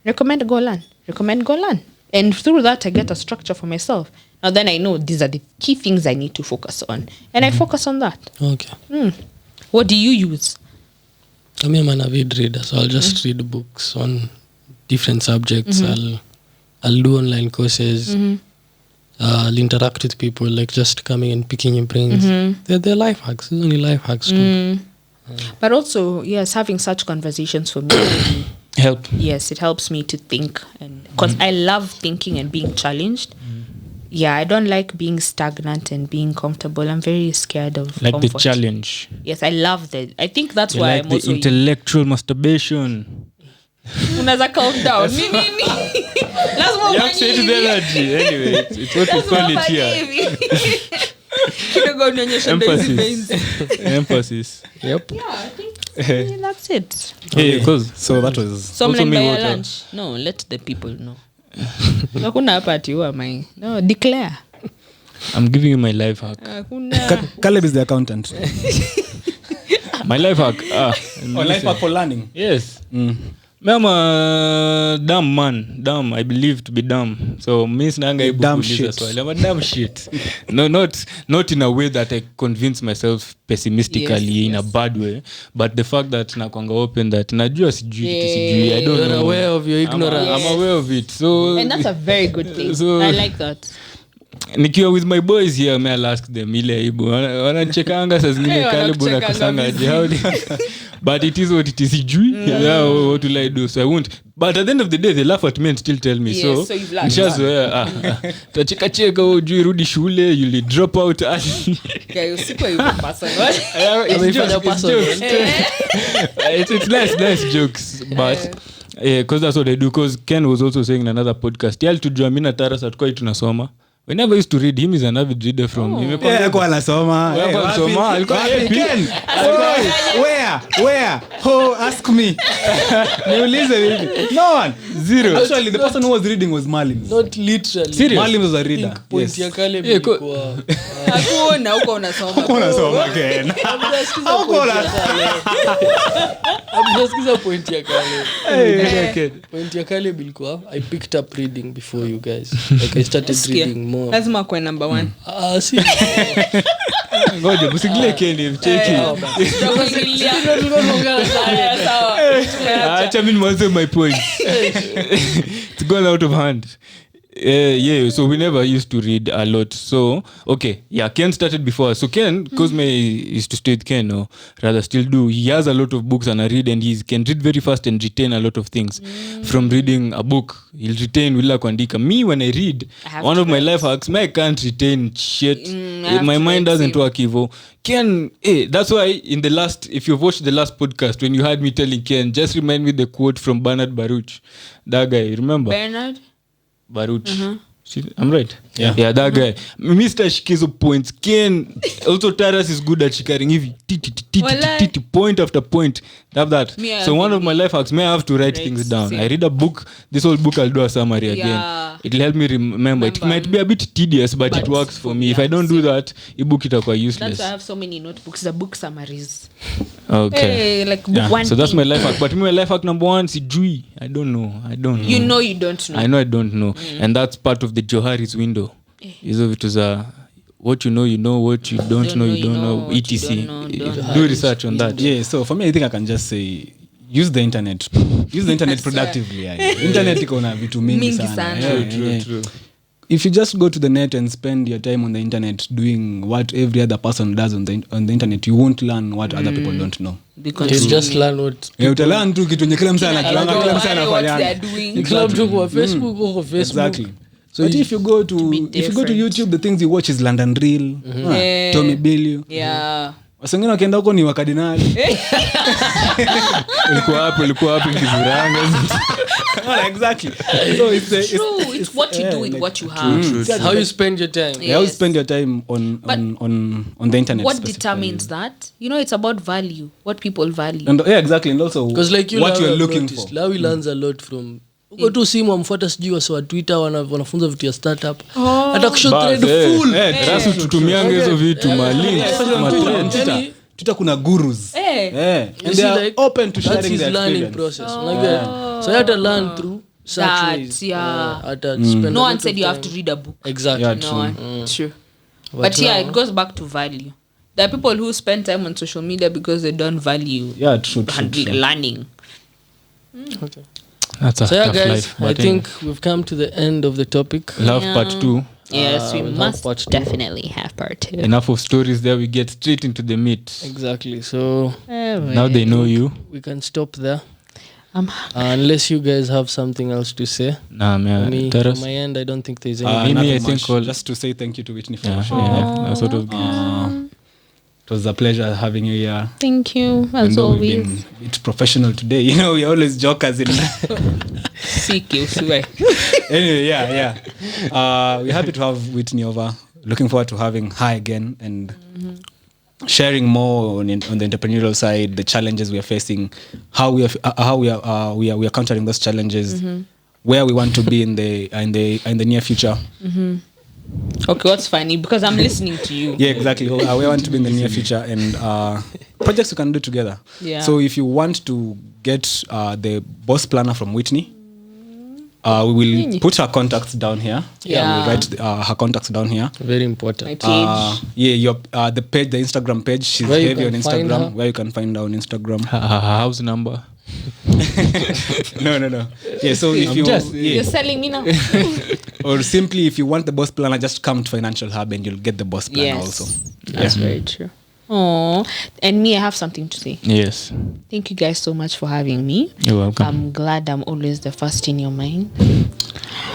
Recommend, go learn. Recommend, go learn. And through that, I get a structure for myself. Now then I know these are the key things I need to focus on. And I focus on that. Okay. What do you use? I'm an avid reader, so I'll just read books on different subjects. I'll do online courses. I'll interact with people, like just coming and picking your brains. They're life hacks. It's only life hacks too. But also, yes, having such conversations for me Help. Yes, it helps me to think, and because I love thinking and being challenged. yeah, I don't like being stagnant and being comfortable. I'm very scared of Like comfort. the challenge. Yes, I love that. I think that's You why like I'm the also intellectual masturbation. unaweza calm down. Nini? Lazima You have to say it with ufanye hivi. energy. Anyway, it's what we Lazima call it ufanye here. hivi. Kidogo unionyeshe ndo hizi veins. Emphasis. Yep. Yeah, I think that's it. Hey, because So that was So Also mna me buy your water. lunch. No, let the people know. Hakuna hapa ati who am I? No, declare. I'm giving you my life hack. Hakuna. Caleb is the accountant. My life hack. Life hack for learning. Yes. I'm a dumb man. Dumb. I believe to be dumb. So means nanga ibu Dumb kuuliza shit. swali. I'm a dumb shit. No, not in a way that I convince myself pessimistically Yes, in a bad way, but the fact that nakwanga open that najua sijui kitu sijui. I don't You're know. aware of your ignorance. I'm aware of it. So And that's a very good thing. So- I like that. nikiwa with my boys here I'll ask them ile aibu wanachekanga saa zingine Hey, karibu na wanakuchekanga kasanga how but it is what it is sijui yeah, what will I do so I won't but at the end of the day they laugh at me and still tell me Yes, so so you've learned. nishazoea tacheka cheka ujui rudi shule you'll drop out early. Okay, usikuwe hivyo personal. It's Amefanya jokes, it's personal. jokes. It's nice jokes but because that's what I do because Ken was also saying in another podcast yali tujua mimi na Taras hatukuwa tunasoma we never used to read him is an avid reader from Yeah, alikuwa anasoma. Wewe Hey, unasoma, wapi? alikuwa Wapi? happy. Ken? Where? Oh, ask me. Niulize mimi. No one. Zero. Actually, the person who was reading was Malim. Not literally. Serious? Malim was a I reader. think point ya Yes. Caleb Yeah, ilikuwa, Hakuna huko unasoma. Unasoma Ken. Hamjasikiza point ya Caleb. Hamjasikiza point ya Caleb. Point ya Caleb ilikuwa I picked up reading before you guys. Like I started Sikia. reading more. Lazima kuwe number 1. Si. ngoja usigilie Ken mcheki acha mimi nianze my point it's gone out of hand yeah so we never used to read a lot so okay yeah Ken started before us. So Ken because me used to stay with Ken or rather still do he has a lot of books and I read and he can read very fast and retain a lot of things from reading a book he'll retain wila kuandika me when I read have one to of my write. life hacks I can't retain shit have my to mind write doesn't same. work Evo Ken that's why in the last if you've watched the last podcast when you had me telling Ken just remind me the quote from Bernard Baruch that guy remember Bernard? Baruch I'm right yeah that guy Mr. Shikizo points Ken also Taras is good at shikaring hivi titi point after point that Me, I so one think of my life hacks may I have to write Right, things down same. I read a book this whole book I'll do a summary Yeah. again it'll help me remember it might be a bit tedious but it works for me if I don't do that ebook itakuwa That's useless why I have so many notebooks, the book summaries. okay Hey, like book one so that's thing. my life hack but my life hack number 1 sijui I don't know You know you don't know. I know I don't know and that's part of the Johari's window hizo vitu za what you know what you don't know you don't know what you etc don't know. do research on that Yeah, so for me I think I can just say use the internet productively yeah. Internet iko na vitu mingi sana. Yeah. True. If you just go to the net and spend your time on the internet doing what every other person does on the internet you won't learn what other people don't know. Because You just learn what Utalan tu kitu nye kila mtu anajua kila mtu what anafanya. they're doing. kila mtu kwa Facebook uko Facebook. Exactly. So if you go to different. YouTube the things you watch is London Real, Yeah. Tommy Billy. Yeah. Wasengine wakienda huko ni wakardinali. ulikuwa hapo kizuranga Exactly. So it's True. It's what you do with what you have. It's how you spend your time. how you Yes. spend your time on the internet. What specifically. determines that? It's about value. What people value. And yeah, exactly. And also Because like what you're looking for. Lawi learns a lot from uko tu simu amfuata sijui wasi wa Twitter wanafunza vitu ya startup hata kushow thread full rasu tutumianga hizo vitu Twitter kuna gurus. Eh. And they are open to that's sharing his their learning experience. process. Unajua? So you have to learn through such That, ways. yeah. Hata spend a No lot one of said you have time. to read a book. Exactly. Yeah, No true. one. True. But yeah, it goes back to value. There are people who spend time on social media because they don't value Yeah, true. learning. that's a So yeah, tough guys, life I but think we've come to the end of the topic. love Yeah. part 2 Yes, we we'll must have part two. definitely have part 2. enough of stories there we get straight into the meat Exactly. So now they know you we can stop there. Unless you guys have something else to say. Nah, man. Me, Taras? from my end, I don't think there's Mimi, anything. Nothing I think much. all- Just to say thank you to Whitney for Yeah, showing up. that sort of. It was a pleasure having you here. Thank you, Even as though we've always. been a bit professional today, we always jokers in. Seek you, swear. Anyway, yeah. We're happy to have Whitney over. Looking forward to having her again and sharing more on the entrepreneurial side, the challenges we are facing, how we are countering those challenges, where we want to be in the near future. Okay, what's funny? Because I'm listening to you. Yeah, exactly. Where we want to be in the near future and projects we can do together. Yeah. So if you want to get the boss planner from Whitney, we will put her contacts down here. Yeah. We'll write her contacts down here. Very important. My page. The page, the Instagram page. She's Where you heavy on can find Instagram. her. Where you can find her on Instagram. Her house number. No. Yeah. So if you You're selling me now. or simply if you want the boss planner, just come to Financial Hub and you'll get the boss planner also. That's very true. Oh, and me, I have something to say. Yes. Thank you guys so much for having me. You're welcome. I'm glad I'm always the first in your mind.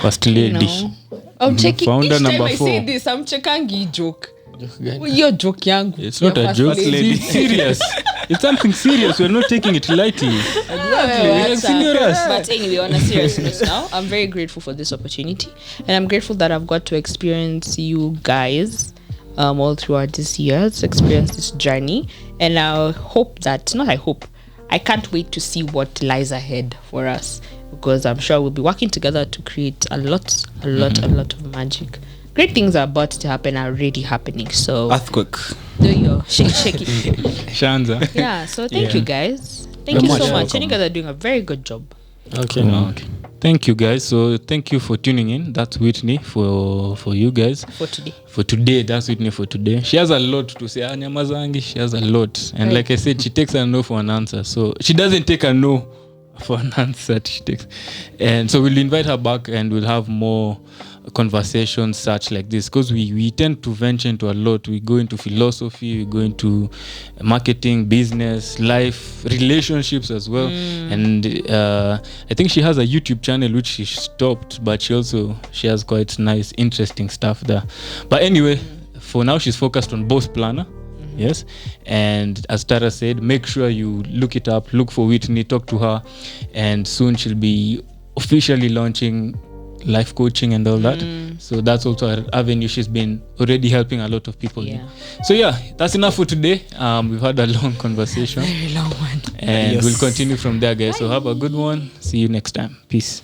First You lady. know, I'm checking. Founder Each time number I 4. say this, I'm checking joke. Your joke, yangu. It's not Your a first joke. lady. It's serious. It's something serious. We're not taking it lightly. What's up? serious. But anyway, on a serious note now, I'm very grateful for this opportunity. And I'm grateful that I've got to experience you guys all throughout this year, to experience this journey. And I hope that, I can't wait to see what lies ahead for us. Because I'm sure we'll be working together to create a lot of magic. Great things are about to happen, are already happening. So, Earthquake. do your shake it. Shanza. Yeah, so thank you guys. Thank You're you much so much. welcome. And you guys are doing a very good job. Okay. Okay. Thank you guys. So thank you for tuning in. That's Whitney for you guys. For today. For today, that's Whitney for today. She has a lot to say. Nyamazangi, she has a lot. And like I said, she takes a no for an answer. So she doesn't take a no for an answer. She takes. And so we'll invite her back and we'll have more conversations such like this, because we tend to venture into a lot. We go into philosophy, we go into marketing, business, life, relationships as well. And I think she has a YouTube channel which she stopped, but she has quite nice, interesting stuff there. But anyway, for now she's focused on boss planner. Yes, and as Tara said, make sure you look it up, look for Whitney, talk to her, and soon she'll be officially launching life coaching and all that. So that's also an avenue she's been already helping a lot of people in. So yeah, that's enough for today. We've had a long conversation, Very long one. and Yes. we'll continue from there, guys. So have a good one. See you next time. Peace.